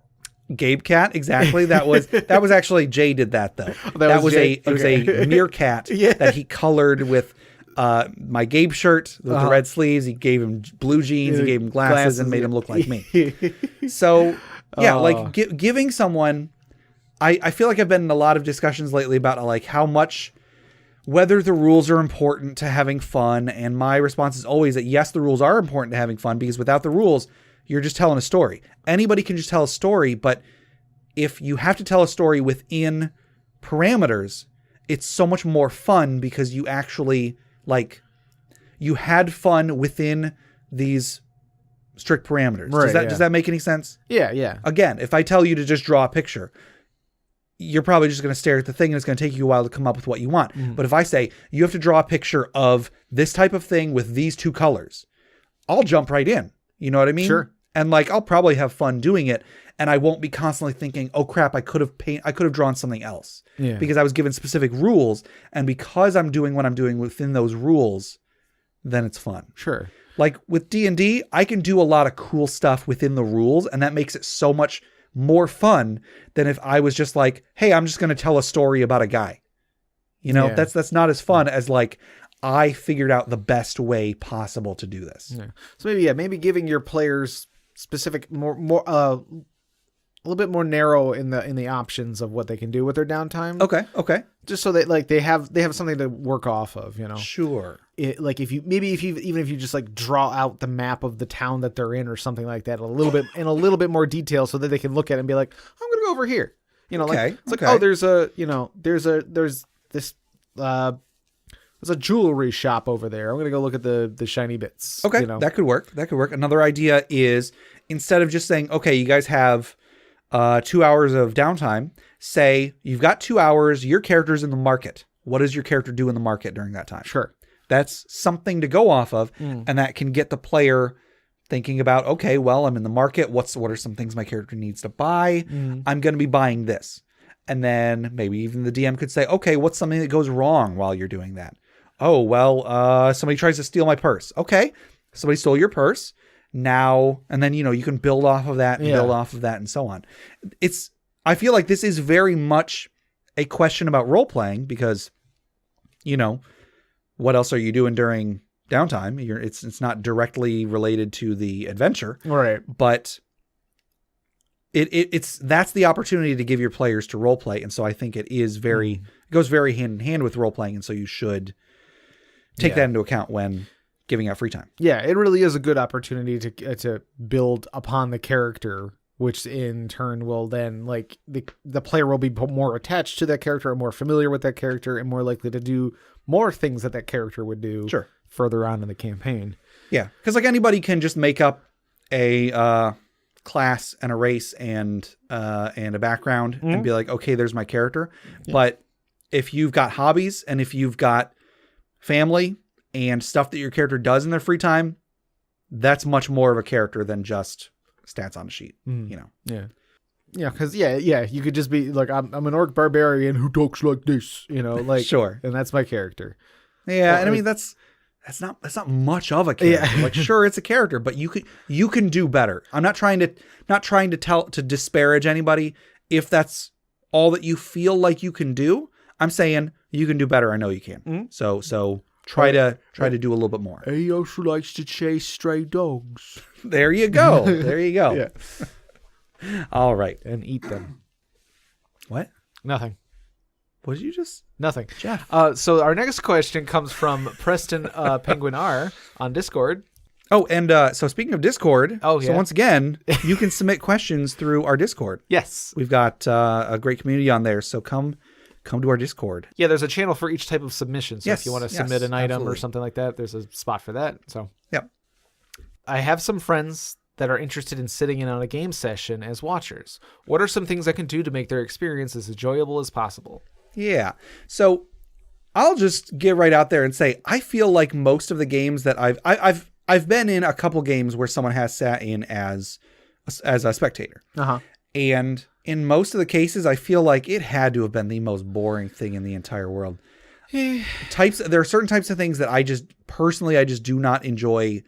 exactly. That was actually Jay did that though. It was a meerkat that he colored with my Gabe shirt with the red sleeves. He gave him blue jeans, he gave him glasses and made him look like me. So yeah, like giving someone, I feel like I've been in a lot of discussions lately about like how much, whether the rules are important to having fun. And my response is always that yes, the rules are important to having fun, because without the rules, you're just telling a story. Anybody can just tell a story, but if you have to tell a story within parameters, it's so much more fun because you actually, like, you had fun within these strict parameters. Right, Does that make any sense? Yeah. Again, if I tell you to just draw a picture, you're probably just going to stare at the thing and it's going to take you a while to come up with what you want. But if I say, you have to draw a picture of this type of thing with these two colors, I'll jump right in. You know what I mean? Sure. And like, I'll probably have fun doing it, and I won't be constantly thinking, oh crap, I could have drawn something else because I was given specific rules. And because I'm doing what I'm doing within those rules, then it's fun. Sure. Like with D&D, I can do a lot of cool stuff within the rules, and that makes it so much more fun than if I was just like, hey, I'm just going to tell a story about a guy. You know, that's not as fun as like, I figured out the best way possible to do this. Yeah. So maybe giving your players specific a little bit more narrow in the options of what they can do with their downtime. Okay. Just so that like they have something to work off of, you know. Sure. Like if you just like draw out the map of the town that they're in or something like that a little bit more detail so that they can look at it and be like, I'm going to go over here. You know, like it's like, oh, there's a jewelry shop over there. I'm going to go look at the shiny bits. Okay. You know? That could work. Another idea is, instead of just saying, okay, you guys have 2 hours of downtime, say you've got 2 hours, your character's in the market. What does your character do in the market during that time? Sure. That's something to go off of. And that can get the player thinking about, okay, well, I'm in the market. What are some things my character needs to buy? I'm going to be buying this. And then maybe even the DM could say, okay, what's something that goes wrong while you're doing that? Oh, well, somebody tries to steal my purse. Okay. Somebody stole your purse. Now, and then, you know, you can build off of that and build off of that and so on. I feel like this is very much a question about role playing because, you know, what else are you doing during downtime? It's not directly related to the adventure. Right. But that's the opportunity to give your players to role play. And so I think it goes very hand in hand with role playing. And so you should take that into account when giving out free time. Yeah, it really is a good opportunity to build upon the character, which in turn will then, like, the player will be more attached to that character and more familiar with that character and more likely to do more things that character would do further on in the campaign. Yeah, because like anybody can just make up a class and a race and a background and be like, okay, there's my character. Yeah. But if you've got hobbies and if you've got family and stuff that your character does in their free time, that's much more of a character than just stats on a sheet, you know? Yeah, because you could just be like, I'm an orc barbarian who talks like this, you know, like sure, and that's my character. Yeah, and I mean that's not much of a character. Yeah. Like, sure, it's a character, but you can do better. I'm not trying to disparage anybody if that's all that you feel like you can do. I'm saying you can do better. I know you can. So try to do a little bit more. He also likes to chase stray dogs. There you go. Yeah. All right. and eat them. What? Nothing. What did you just? Nothing. Jeff. So our next question comes from Preston Penguin R on Discord. Oh, and so speaking of Discord, Oh, yeah. So once again, you can submit questions through our Discord. Yes. We've got a great community on there, so come to our Discord. Yeah, there's a channel for each type of submission. So Yes, if you want to yes, submit an item absolutely. or something like that, there's a spot for that. So Yep. I have some friends that are interested in sitting in on a game session as watchers. What are some things I can do to make their experience as enjoyable as possible? Yeah. So I'll just get right out there and say I feel like most of the games that I've been in a couple games where someone has sat in as a spectator. Uh-huh. And in most of the cases, I feel like it had to have been the most boring thing in the entire world. There are certain types of things that I just do not enjoy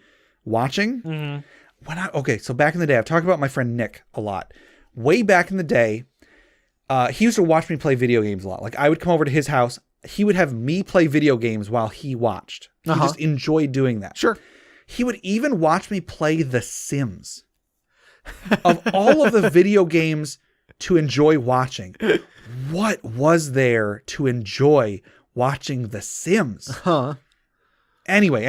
watching. Mm-hmm. So back in the day, I've talked about my friend Nick a lot. Way back in the day, he used to watch me play video games a lot. Like I would come over to his house. He would have me play video games while he watched. He just enjoyed doing that. Sure. He would even watch me play The Sims. Of all of the video games to enjoy watching, what was there to enjoy watching The Sims? Huh. Anyway.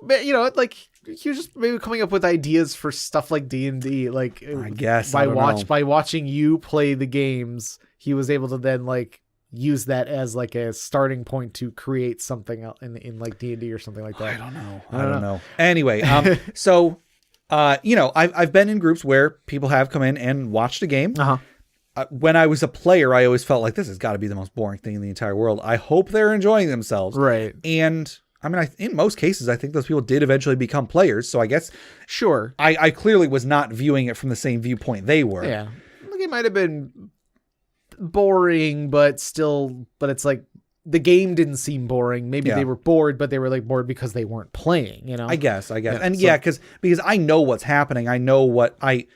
But, like he was just maybe coming up with ideas for stuff like D&D. Like I guess by know. by watching you play the games, he was able to then like use that as like a starting point to create something in like D&D or something like that. I don't know. Anyway, so I've been in groups where people have come in and watched a game. When I was a player, I always felt like this has got to be the most boring thing in the entire world. I hope they're enjoying themselves. Right. And I mean, in most cases, I think those people did eventually become players. So I guess sure. I clearly was not viewing it from the same viewpoint they were. Yeah. Like it might have been boring, but it's like the game didn't seem boring. Maybe they were bored, but they were like bored because they weren't playing, I guess. Yeah, and because I know what's happening. I know what I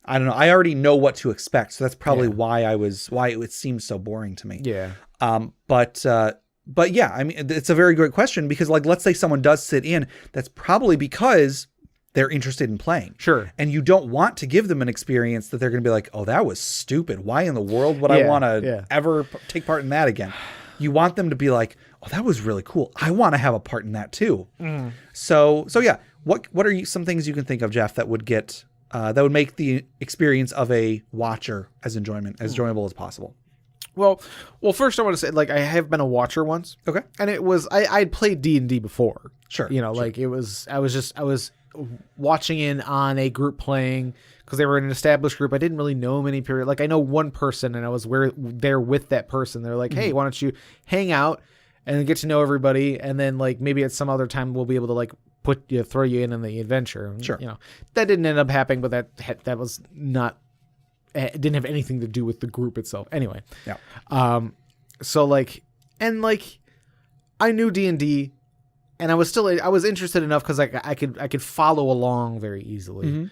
don't know. I already know what to expect. So that's probably why it seemed so boring to me. Yeah. But yeah, I mean, it's a very great question because like, let's say someone does sit in, that's probably because they're interested in playing. Sure. And you don't want to give them an experience that they're going to be like, oh, that was stupid. Why in the world would I want to ever take part in that again? You want them to be like, oh, that was really cool. I want to have a part in that too. So yeah, what are some things you can think of, Jeff, that would make the experience of a watcher as enjoyable as possible? Well, first I want to say, like, I have been a watcher once. Okay. And it was, I'd played D&D before. Sure. Like it was, I was watching in on a group playing because they were an established group. I didn't really know many people. Like I know one person and I was there with that person. They're like, hey, why don't you hang out and get to know everybody? And then like, maybe at some other time we'll be able to like throw you in the adventure. Sure. That didn't end up happening, but that was not, it didn't have anything to do with the group itself. Anyway. Yeah. So like, and like I knew D&D and I was interested enough because like I could follow along very easily.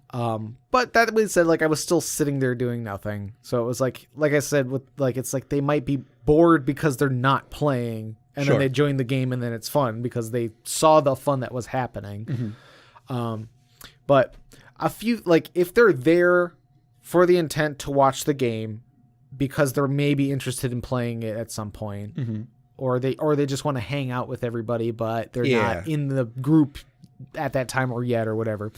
But that being said, like I was still sitting there doing nothing. So it was like I said, with like, it's like they might be bored because they're not playing and then they join the game and then it's fun because they saw the fun that was happening. But a few, like if they're there for the intent to watch the game because they're maybe interested in playing it at some point, or they just want to hang out with everybody, but they're not in the group at that time or yet or whatever.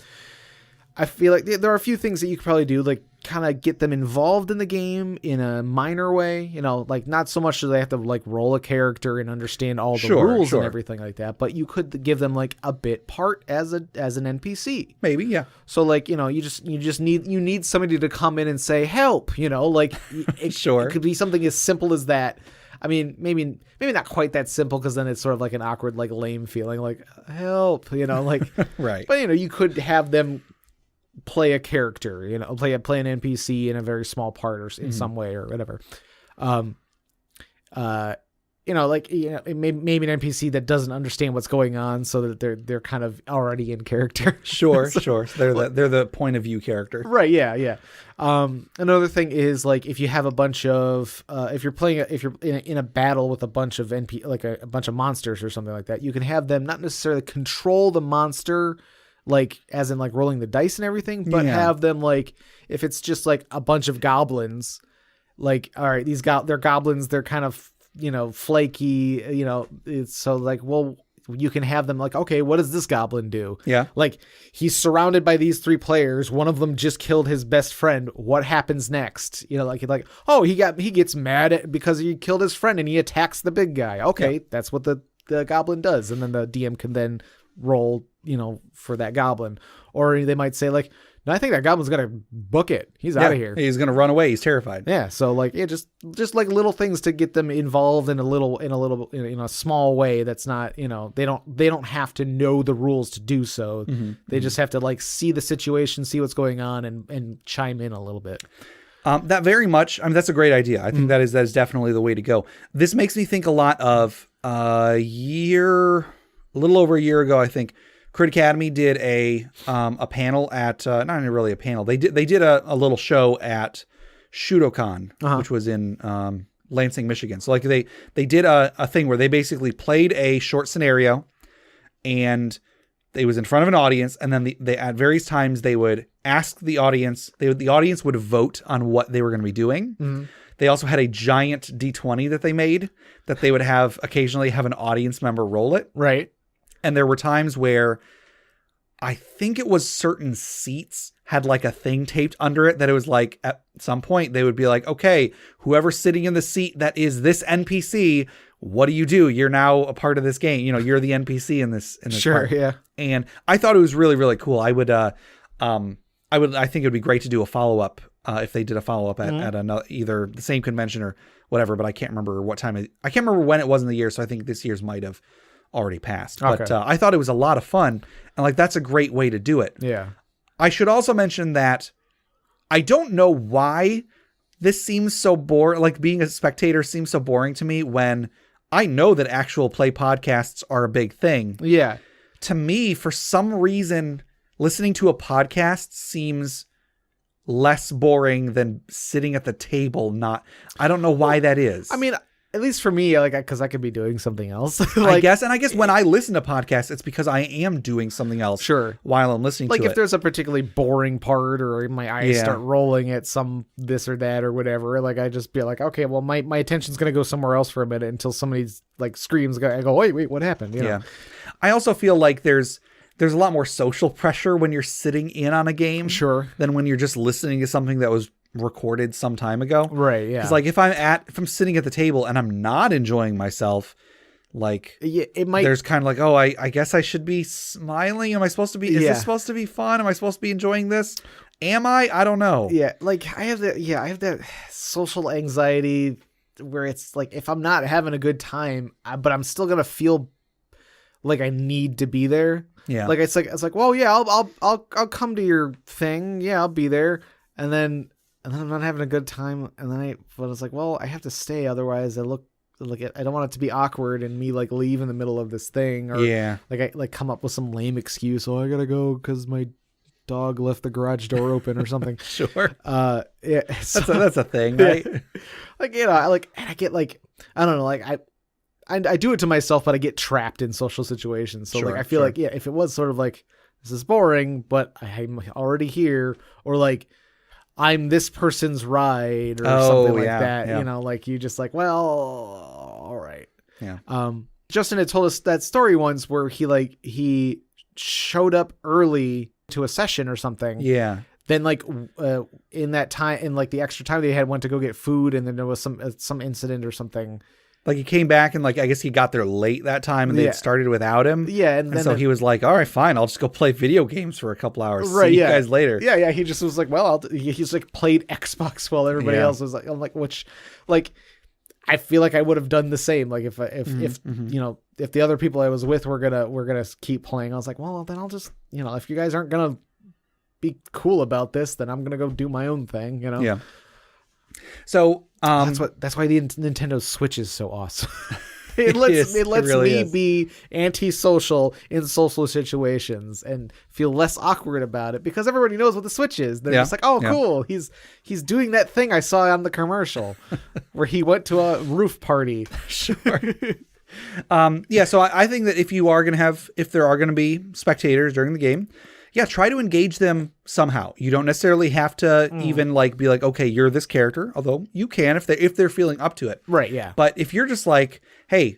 I feel like there are a few things that you could probably do, like kind of get them involved in the game in a minor way, like not so much that they have to like roll a character and understand all the rules and everything like that, but you could give them like a bit part as an NPC. Maybe, yeah. So like, you just need somebody to come in and say, help, like it could be something as simple as that. I mean, maybe not quite that simple because then it's sort of like an awkward, like lame feeling, like help, like right. But you could have them play a character, play an NPC in a very small part or in some way or whatever. Maybe an NPC that doesn't understand what's going on, so that they're kind of already in character. Sure. So they're the point of view character. Right. Yeah. Another thing is like if you have a bunch of if you're in a battle with a bunch of a bunch of monsters or something like that, you can have them not necessarily control the monster like as in like rolling the dice and everything, but have them like if it's just like a bunch of goblins, like all right, they're goblins, they're kind of flaky, it's so like well. You can have them like, okay, what does this goblin do? Yeah. Like he's surrounded by these 3 players. One of them just killed his best friend. What happens next? Like, oh, he gets mad because he killed his friend and he attacks the big guy. Okay. That's what the goblin does. And then the DM can then roll, for that goblin. Or they might say like, no, I think that goblin's going to book it. He's out of here. He's going to run away. He's terrified. Yeah. So like, just like little things to get them involved in a small way. That's not, they don't have to know the rules to do so. They just have to like see the situation, see what's going on and chime in a little bit. That very much, that's a great idea. I think that is definitely the way to go. This makes me think a lot of a little over a year ago, I think, Crit Academy did a panel at not really a panel. They did a little show at Shootokan, which was in Lansing, Michigan. So like they did a thing where they basically played a short scenario, and it was in front of an audience, and then they at various times they would ask the audience. The audience would vote on what they were going to be doing. They also had a giant D20 that they made that they would occasionally have an audience member roll it. Right. And there were times where I think it was certain seats had like a thing taped under it that it was like at some point they would be like, okay, whoever's sitting in the seat that is this NPC, what do? You're now a part of this game. You're the NPC in this sure, part. Yeah. And I thought it was really, really cool. I think it would be great to do a follow-up if they did a follow-up at another, either the same convention or whatever, but I can't remember what time. I can't remember when it was in the year, so I think this year's might have already passed. Okay. But I thought it was a lot of fun, and like that's a great way to do it. Yeah. I should also mention that I don't know why this seems so boring. Like being a spectator seems so boring to me when I know that actual play podcasts are a big thing. Yeah. To me, for some reason, listening to a podcast seems less boring than sitting at the table. I don't know why that is. I mean, at least for me, like, because I could be doing something else. I guess when I listen to podcasts, it's because I am doing something else. Sure. While I'm listening to it. Like if there's a particularly boring part or my eyes start rolling at some this or that or whatever, like I just be like, okay, well my attention's going to go somewhere else for a minute until somebody's like screams. I go, wait, what happened? Yeah. I also feel like there's a lot more social pressure when you're sitting in on a game. Sure. Than when you're just listening to something that was recorded some time ago. Right. Yeah. Because like if I'm sitting at the table and I'm not enjoying myself, like it might. There's kind of like, oh, I guess I should be smiling. Am I supposed to be? Is this supposed to be fun? Am I supposed to be enjoying this? Am I? I don't know. Yeah. Like I have that social anxiety where it's like if I'm not having a good time, but I'm still gonna feel like I need to be there. Yeah. Like it's like well yeah I'll come to your thing, yeah, I'll be there, and then I'm not having a good time, and then but it's like, well, I have to stay, otherwise I don't want it to be awkward and me like leave in the middle of this thing, or I come up with some lame excuse. Oh, I gotta go because my dog left the garage door open or something. Sure. Yeah. So, that's a thing, right? Like and I get like I don't know, like I do it to myself, but I get trapped in social situations. So like I feel like if it was sort of like this is boring, but I'm already here, or like I'm this person's ride or something like that. Yeah. Like you just like, well, all right. Yeah. Justin had told us that story once where he showed up early to a session or something. Yeah. Then like in that time, in like the extra time they had, went to go get food, and then there was some incident or something. Like he came back and like I guess he got there late that time and they started without him. Yeah, and so he was like, "All right, fine, I'll just go play video games for a couple hours. Right, see you guys later." Yeah. He just was like, "Well, he's like played Xbox while everybody else was like, I'm like, which, like, I feel like I would have done the same. Like if if the other people I was with were gonna keep playing, I was like, well, then I'll just if you guys aren't gonna be cool about this, then I'm gonna go do my own thing. Yeah. So that's why the Nintendo Switch is so awesome. It lets me be antisocial in social situations and feel less awkward about it because everybody knows what the Switch is. They're just like, oh, cool. He's doing that thing I saw on the commercial where he went to a roof party. Sure. So I think that if there are going to be spectators during the game, try to engage them somehow. You don't necessarily have to even like be like, okay, you're this character, although you can if they're feeling up to it. Right, yeah. But if you're just like, hey,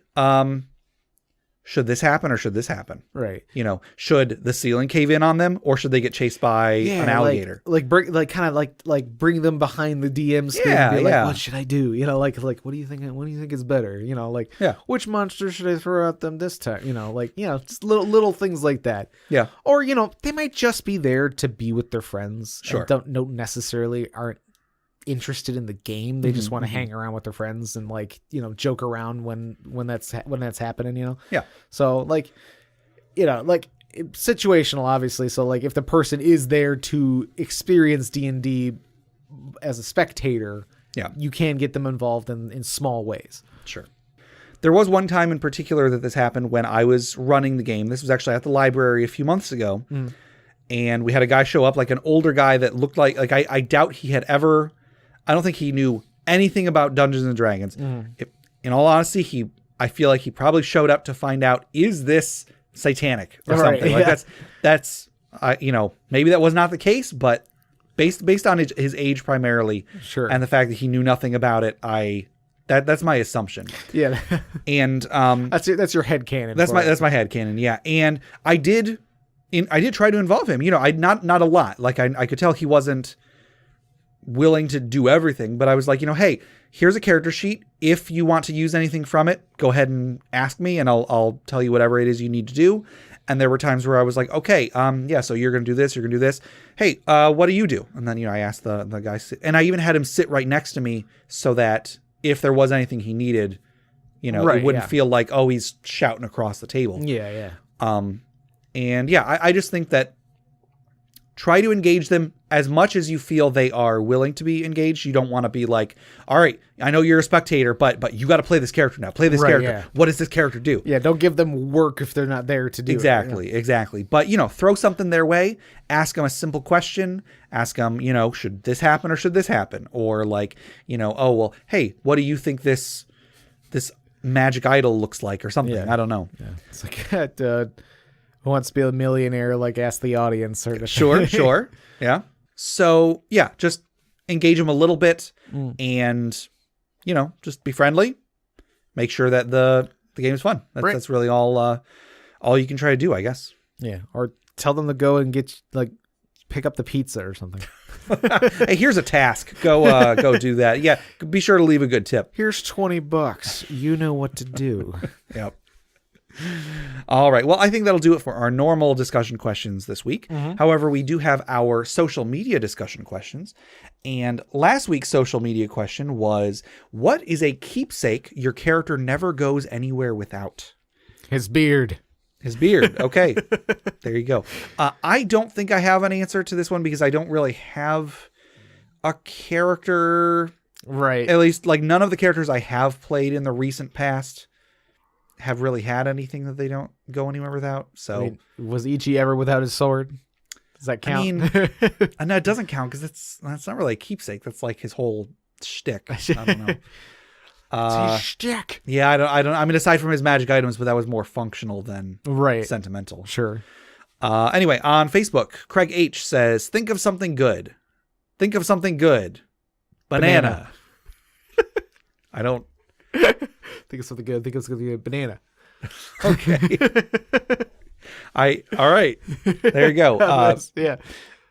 should this happen or should this happen? Right. You know, should the ceiling cave in on them or should they get chased by an alligator? Bring them behind the DM screen and be like, what should I do? You know, like what do you think is better? You know, like which monster should I throw at them this time? You know, like, you know, just little things like that. Yeah. Or, you know, they might just be there to be with their friends. Sure. And don't necessarily aren't interested in the game. They just want to hang around with their friends and like, you know, joke around when that's happening, you know? Yeah. So like, you know, like situational, obviously. So like if the person is there to experience D&D as a spectator, you can get them involved in small ways. Sure. There was one time in particular that this happened when I was running the game. This was actually at the library a few months ago. And we had a guy show up, like an older guy that looked like I doubt he had ever, I don't think he knew anything about Dungeons and Dragons. In all honesty, I feel like he probably showed up to find out, is this satanic or something? Like that's you know, maybe that was not the case, but based on his age primarily, and the fact that he knew nothing about it, that's my assumption. Yeah. And that's your headcanon. That's my headcanon, yeah. And I did try to involve him. You know, not a lot. Like I could tell he wasn't willing to do everything, but I was like, you know, hey, here's a character sheet. If you want to use anything from it, go ahead and ask me and I'll tell you whatever it is you need to do. And there were times where I was like, okay, so you're going to do this, you're going to do this. Hey, what do you do? And then, you know, I asked the guy, and I even had him sit right next to me so that if there was anything he needed, you know, it wouldn't feel like, oh, he's shouting across the table. Yeah. And yeah, I just think that try to engage them as much as you feel they are willing to be engaged. You don't want to be like, all right, I know you're a spectator, but you got to play this character now. Play this character. Yeah. What does this character do? Yeah, don't give them work if they're not there to do it. Exactly. But, you know, throw something their way. Ask them a simple question. Ask them, you know, should this happen or should this happen? Or like, you know, oh, well, hey, what do you think this magic idol looks like or something? Yeah. I don't know. Yeah. It's like, who wants to be a millionaire? Like, ask the audience. Sort of Sure. Yeah. So, yeah, just engage them a little bit and, you know, just be friendly. Make sure that the game is fun. That's really all you can try to do, I guess. Yeah. Or tell them to go and pick up the pizza or something. Hey, here's a task. Go do that. Yeah. Be sure to leave a good tip. Here's $20. You know what to do. Yep. All right. Well, I think that'll do it for our normal discussion questions this week. However, we do have our social media discussion questions. And last week's social media question was, what is a keepsake your character never goes anywhere without? His beard. Okay. There you go. I don't think I have an answer to this one because I don't really have a character. Right. At least like none of the characters I have played in the recent past have really had anything that they don't go anywhere without. So, I mean, was Ichi ever without his sword? Does that count? I mean, no, it doesn't count because that's not really a keepsake. That's like his whole shtick. I don't know. It's his shtick. Yeah, I don't. I mean, aside from his magic items, but that was more functional than sentimental. Sure. Anyway, on Facebook, Craig H says, "Think of something good. Think of something good. Banana." I don't. Think of something good. Think of something good. Banana. Okay. All right. There you go. Yeah.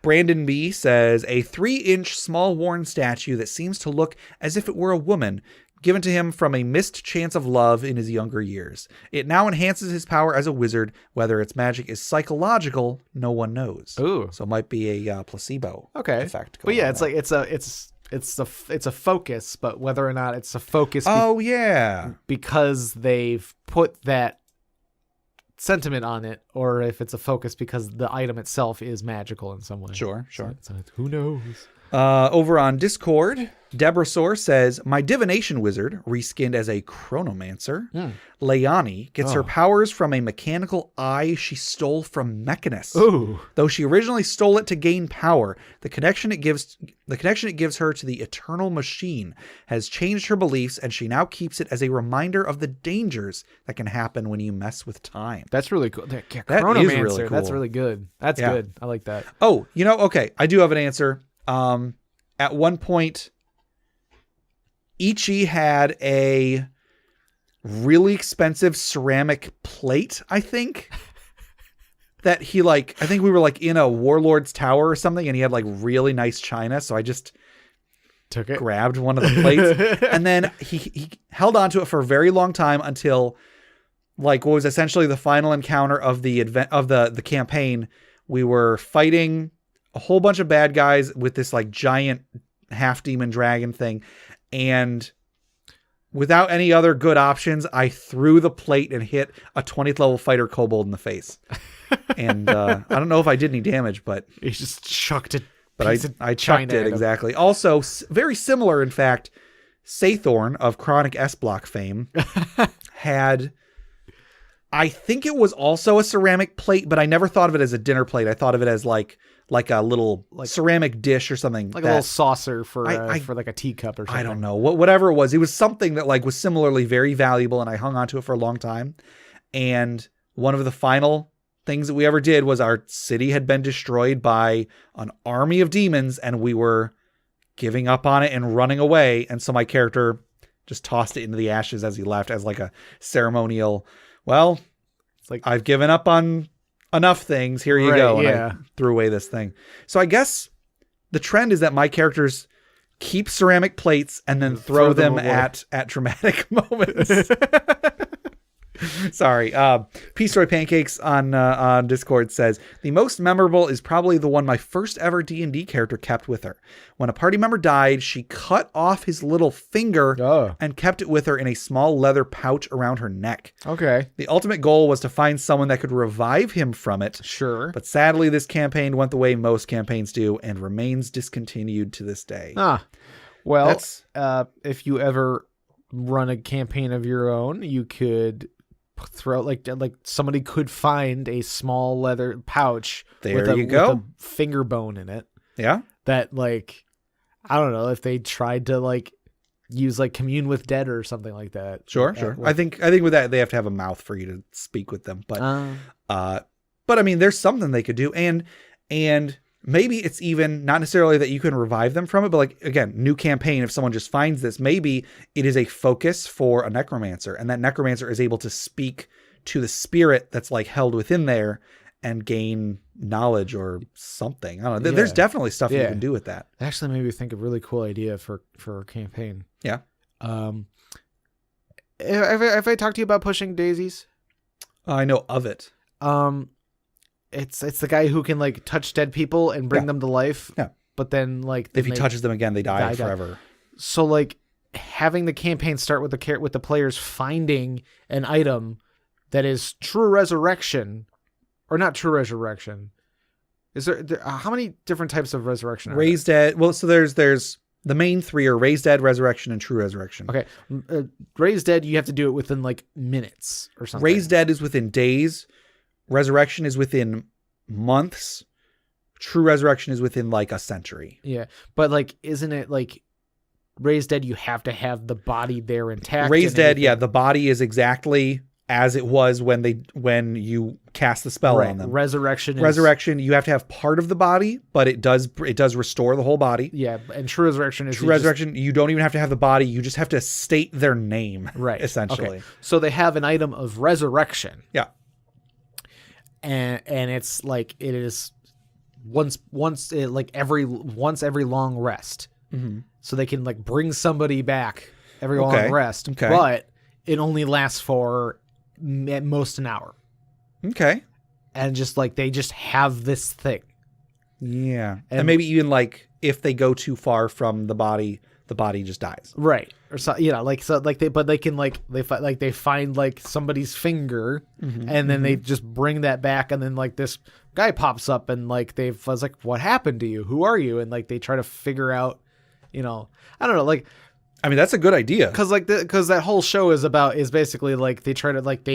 Brandon B says, a 3-inch small worn statue that seems to look as if it were a woman, given to him from a missed chance of love in his younger years. It now enhances his power as a wizard. Whether its magic is psychological, no one knows. Ooh. So it might be a placebo effect. But yeah, it's a focus, but whether or not it's a focus because they've put that sentiment on it, or if it's a focus because the item itself is magical in some way. Sure. So who knows? Over on Discord, Deborah Soar says, my divination wizard, reskinned as a chronomancer, Leani, gets her powers from a mechanical eye she stole from Mechanus. Ooh. Though she originally stole it to gain power, the connection it gives her to the eternal machine has changed her beliefs, and she now keeps it as a reminder of the dangers that can happen when you mess with time. That's really cool. That Chronomancer, is really cool. That's really good. That's good. I like that. Oh, okay. I do have an answer. At one point, Ichi had a really expensive ceramic plate, I think, that he I think we were in a warlord's tower or something, and he had really nice china. So I just took it, grabbed one of the plates, and then he held on to it for a very long time until what was essentially the final encounter of the event of the campaign. We were fighting a whole bunch of bad guys with this giant half demon dragon thing, and without any other good options, I threw the plate and hit a 20th level fighter kobold in the face. And I don't know if I did any damage, but he just chucked it. But I chucked it, exactly. Also, very similar, in fact, Sathorn of Chronic S-Block fame had, I think it was also a ceramic plate, but I never thought of it as a dinner plate. I thought of it as like a little ceramic dish or something. Like a little saucer for a teacup or something. I don't know. Whatever it was something that was similarly very valuable, and I hung on to it for a long time. And one of the final things that we ever did was our city had been destroyed by an army of demons, and we were giving up on it and running away. And so my character just tossed it into the ashes as he left, as a ceremonial, well, it's I've given up on enough things. Here you go. And I threw away this thing. So I guess the trend is that my characters keep ceramic plates and then throw them at dramatic moments. Sorry. Peace Story Pancakes on Discord says, the most memorable is probably the one my first ever D&D character kept with her. When a party member died, she cut off his little finger and kept it with her in a small leather pouch around her neck. Okay. The ultimate goal was to find someone that could revive him from it. Sure. But sadly, this campaign went the way most campaigns do and remains discontinued to this day. Well, if you ever run a campaign of your own, you could throw like somebody could find a small leather pouch with a finger bone in it. Yeah. That I don't know if they tried to use commune with dead or something like that. Sure. I think with that they have to have a mouth for you to speak with them. But I mean, there's something they could do, and maybe it's even not necessarily that you can revive them from it, but again, new campaign, if someone just finds this, maybe it is a focus for a necromancer, and that necromancer is able to speak to the spirit that's held within there and gain knowledge or something. I don't know. There's definitely stuff you can do with that. It actually made me think of a really cool idea for a campaign. Yeah. Have I talked to you about pushing daisies? I know of it. It's the guy who can touch dead people and bring them to life. Yeah. But then if he touches them again, they die forever. So having the campaign start with the players finding an item that is true resurrection, or not true resurrection. Is there how many different types of resurrection? Raised dead. Well, so there's the main three are raised dead, resurrection, and true resurrection. Okay, raised dead, you have to do it within minutes or something. Raised dead is within days. Resurrection is within months. True resurrection is within a century. Yeah. But isn't it raised dead, you have to have the body there intact? Raised dead, yeah, the body is exactly as it was when you cast the spell on them. Resurrection, you have to have part of the body, but it does restore the whole body. Yeah, and true resurrection is you don't even have to have the body, you just have to state their name, right? Essentially. Okay. So they have an item of resurrection. Yeah. And it's it is once every long rest. Mm-hmm. So they can bring somebody back every long rest. Okay. But it only lasts for at most an hour. Okay. And just they just have this thing. Yeah. And maybe even if they go too far from the body just dies. Right. Or so, they find somebody's finger, and then they just bring that back, and then this guy pops up and like I was like, what happened to you? Who are you? And like they try to figure out, I don't know, like. I mean, that's a good idea. Because that whole show is basically like they try to like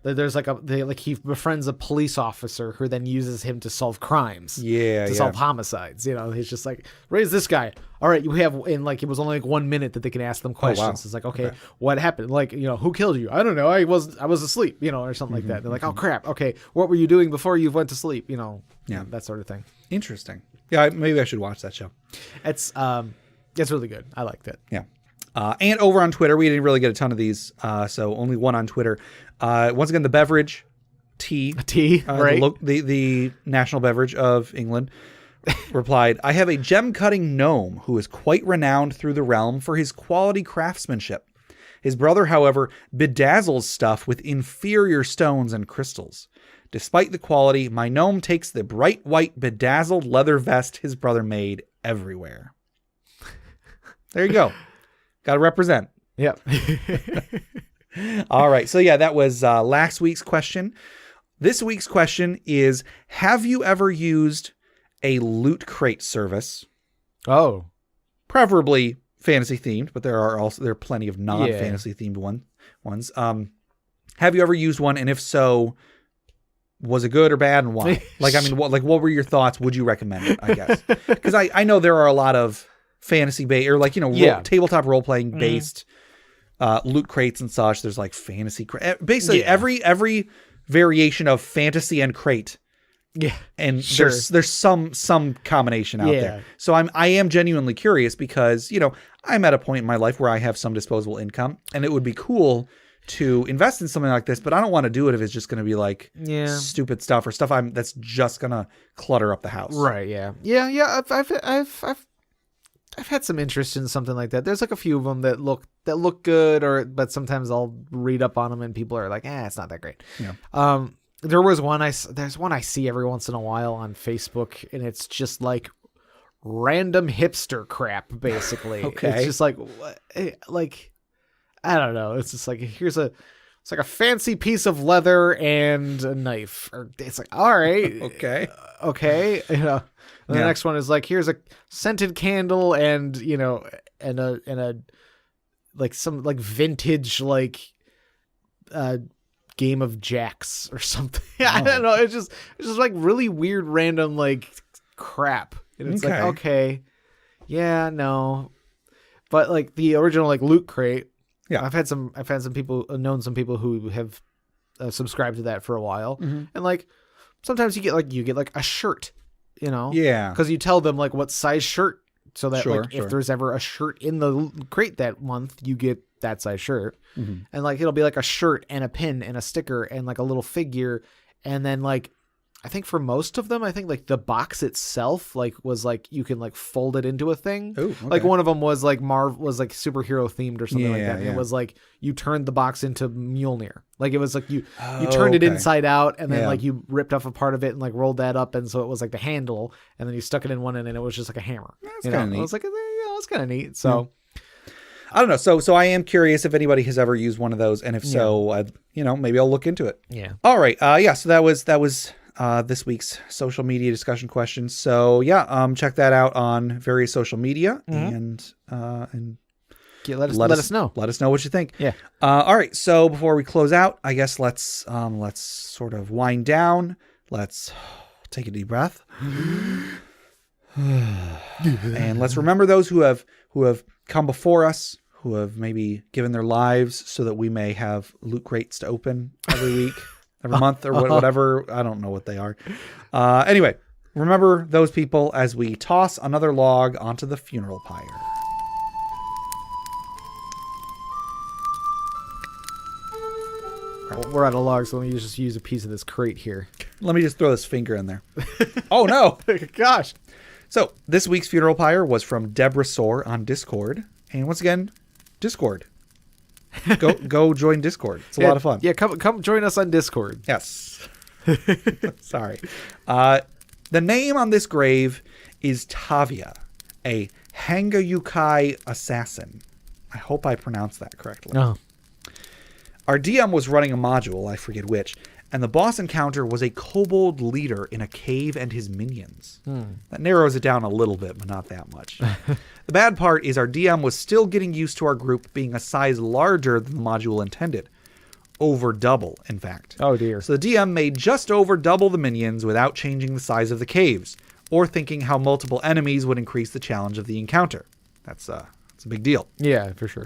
there's like he befriends a police officer who then uses him to solve crimes. To solve homicides. He's just like, raise this guy. All right, you have, and like it was only like 1 minute that they can ask them questions. Oh, wow. It's like, okay, what happened? Like, who killed you? I don't know. I was asleep, or something like that. They're like, oh crap. Okay, what were you doing before you went to sleep? That sort of thing. Interesting. Yeah, maybe I should watch that show. It's really good. I liked it. Yeah. And over on Twitter, we didn't really get a ton of these, so only one on Twitter. Once again, the beverage, tea. Right? The national beverage of England, replied, I have a gem-cutting gnome who is quite renowned through the realm for his quality craftsmanship. His brother, however, bedazzles stuff with inferior stones and crystals. Despite the quality, my gnome takes the bright white bedazzled leather vest his brother made everywhere. There you go. Got to represent. Yep. All right. So yeah, that was last week's question. This week's question is, have you ever used a loot crate service? Oh. Preferably fantasy themed, but there are plenty of non-fantasy themed ones. Have you ever used one? And if so, was it good or bad and why? What were your thoughts? Would you recommend it, I guess? Because I know there are a lot of fantasy based or tabletop role playing based loot crates and such. There's like fantasy basically every variation of fantasy and crate. Yeah. And there's some combination out there. So I am genuinely curious because, I'm at a point in my life where I have some disposable income and it would be cool to invest in something like this, but I don't want to do it if it's just going to be like stupid stuff or stuff that's just going to clutter up the house. Right. Yeah. Yeah. I've had some interest in something like that. There's like a few of them that look good, but sometimes I'll read up on them and people are like, it's not that great. Yeah. There's one I see every once in a while on Facebook, and it's just like random hipster crap, basically. Okay. It's just like I don't know. It's just like it's like a fancy piece of leather and a knife. Or it's like, all right, okay. And the next one is like, here's a scented candle and and a like some like vintage game of jacks or something. I don't know. It's just like really weird random like crap. And it's like, okay, yeah, no. But like the original like loot crate. Yeah. I've had some people, known some people who have subscribed to that for a while. Mm-hmm. And like sometimes you get like a shirt. Yeah. Because you tell them like what size shirt, so that if there's ever a shirt in the crate that month, you get that size shirt. Mm-hmm. And like it'll be like a shirt and a pin and a sticker and like a little figure, and then like I think for most of them, I think like the box itself like was like you can like fold it into a thing. Ooh, okay. Like one of them was like was like superhero themed or something like that. And it was like you turned the box into Mjolnir. Like it was like you turned it inside out and then like you ripped off a part of it and like rolled that up, and so it was like the handle, and then you stuck it in one end and it was just like a hammer. That's kind of neat. I was like, yeah, that's kind of neat. So. I don't know. So I am curious if anybody has ever used one of those, and if so, maybe I'll look into it. Yeah. All right. So that was this week's social media discussion question. So check that out on various social media, and let us know. Let us know what you think. Yeah. All right. So before we close out, I guess let's sort of wind down. Let's take a deep breath, and let's remember those who have come before us, who have maybe given their lives so that we may have loot crates to open every week, every month, or whatever. I don't know what they are. Anyway, remember those people as we toss another log onto the funeral pyre. We're out of logs, so let me just use a piece of this crate here. Let me just throw this finger in there. Oh, no. Gosh. So this week's funeral pyre was from Deborah Soar on Discord. And once again, Discord. Go join Discord. It's a lot of fun. Yeah, come join us on Discord. Yes. Sorry. The name on this grave is Tavia, a Hangayukai assassin. I hope I pronounced that correctly. Oh. Our DM was running a module, I forget which, And the boss encounter was a kobold leader in a cave and his minions. That narrows it down a little bit, but not that much. The bad part is our DM was still getting used to our group being a size larger than the module intended. Over double, in fact. Oh, dear. So the DM made just over double the minions without changing the size of the caves, or thinking how multiple enemies would increase the challenge of the encounter. That's a big deal. Yeah, for sure.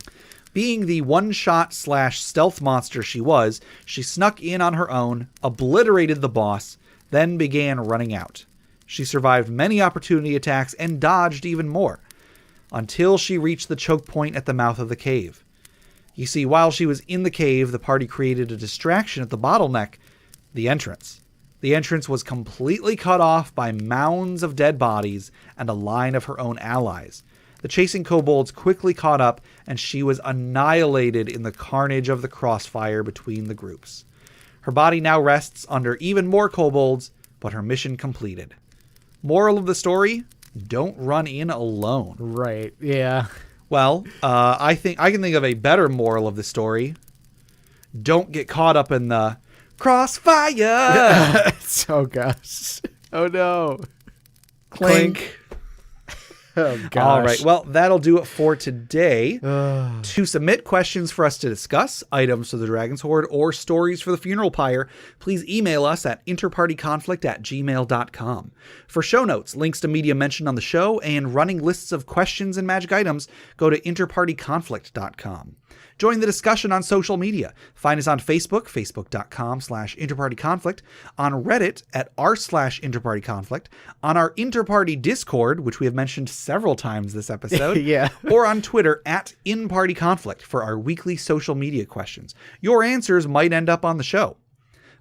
Being the one-shot / stealth monster she was, she snuck in on her own, obliterated the boss, then began running out. She survived many opportunity attacks and dodged even more, until she reached the choke point at the mouth of the cave. You see, while she was in the cave, the party created a distraction at the bottleneck, the entrance. The entrance was completely cut off by mounds of dead bodies and a line of her own allies. The chasing kobolds quickly caught up, and she was annihilated in the carnage of the crossfire between the groups. Her body now rests under even more kobolds, but her mission completed. Moral of the story? Don't run in alone. Right, yeah. Well, I think I can think of a better moral of the story. Don't get caught up in the crossfire! Oh, gosh. Oh, no. Clink. Oh, gosh. All right. Well, that'll do it for today. To submit questions for us to discuss, items for the Dragon's Hoard, or stories for the Funeral Pyre, please email us at interpartyconflict@gmail.com. For show notes, links to media mentioned on the show, and running lists of questions and magic items, go to interpartyconflict.com. Join the discussion on social media. Find us on Facebook, facebook.com/interpartyconflict, on Reddit at r/interpartyconflict, on our Interparty Discord, which we have mentioned several times this episode, yeah, or on Twitter at InPartyConflict for our weekly social media questions. Your answers might end up on the show.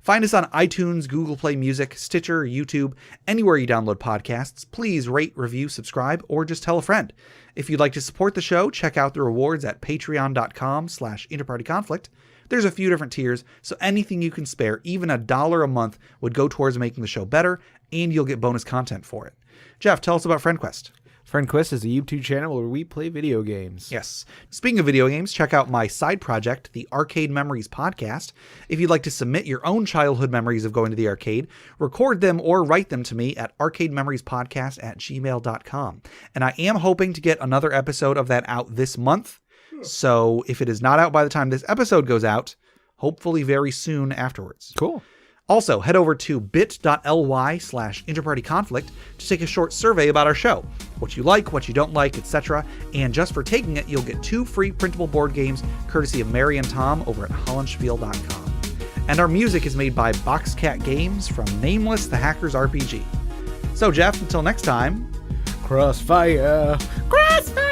Find us on iTunes, Google Play Music, Stitcher, YouTube, anywhere you download podcasts. Please rate, review, subscribe, or just tell a friend. If you'd like to support the show, check out the rewards at patreon.com/interpartyconflict. There's a few different tiers, so anything you can spare, even $1 a month, would go towards making the show better, and you'll get bonus content for it. Jeff, tell us about FriendQuest. FriendQuest is a YouTube channel where we play video games. Yes. Speaking of video games, check out my side project, the Arcade Memories Podcast. If you'd like to submit your own childhood memories of going to the arcade, record them or write them to me at arcadememoriespodcast@gmail.com. And I am hoping to get another episode of that out this month. So if it is not out by the time this episode goes out, hopefully very soon afterwards. Cool. Also, head over to bit.ly/interpartyconflict to take a short survey about our show. What you like, what you don't like, etc. And just for taking it, you'll get 2 free printable board games courtesy of Mary and Tom over at hollandspiel.com. And our music is made by Boxcat Games from Nameless the Hacker's RPG. So, Jeff, until next time... Crossfire! Crossfire!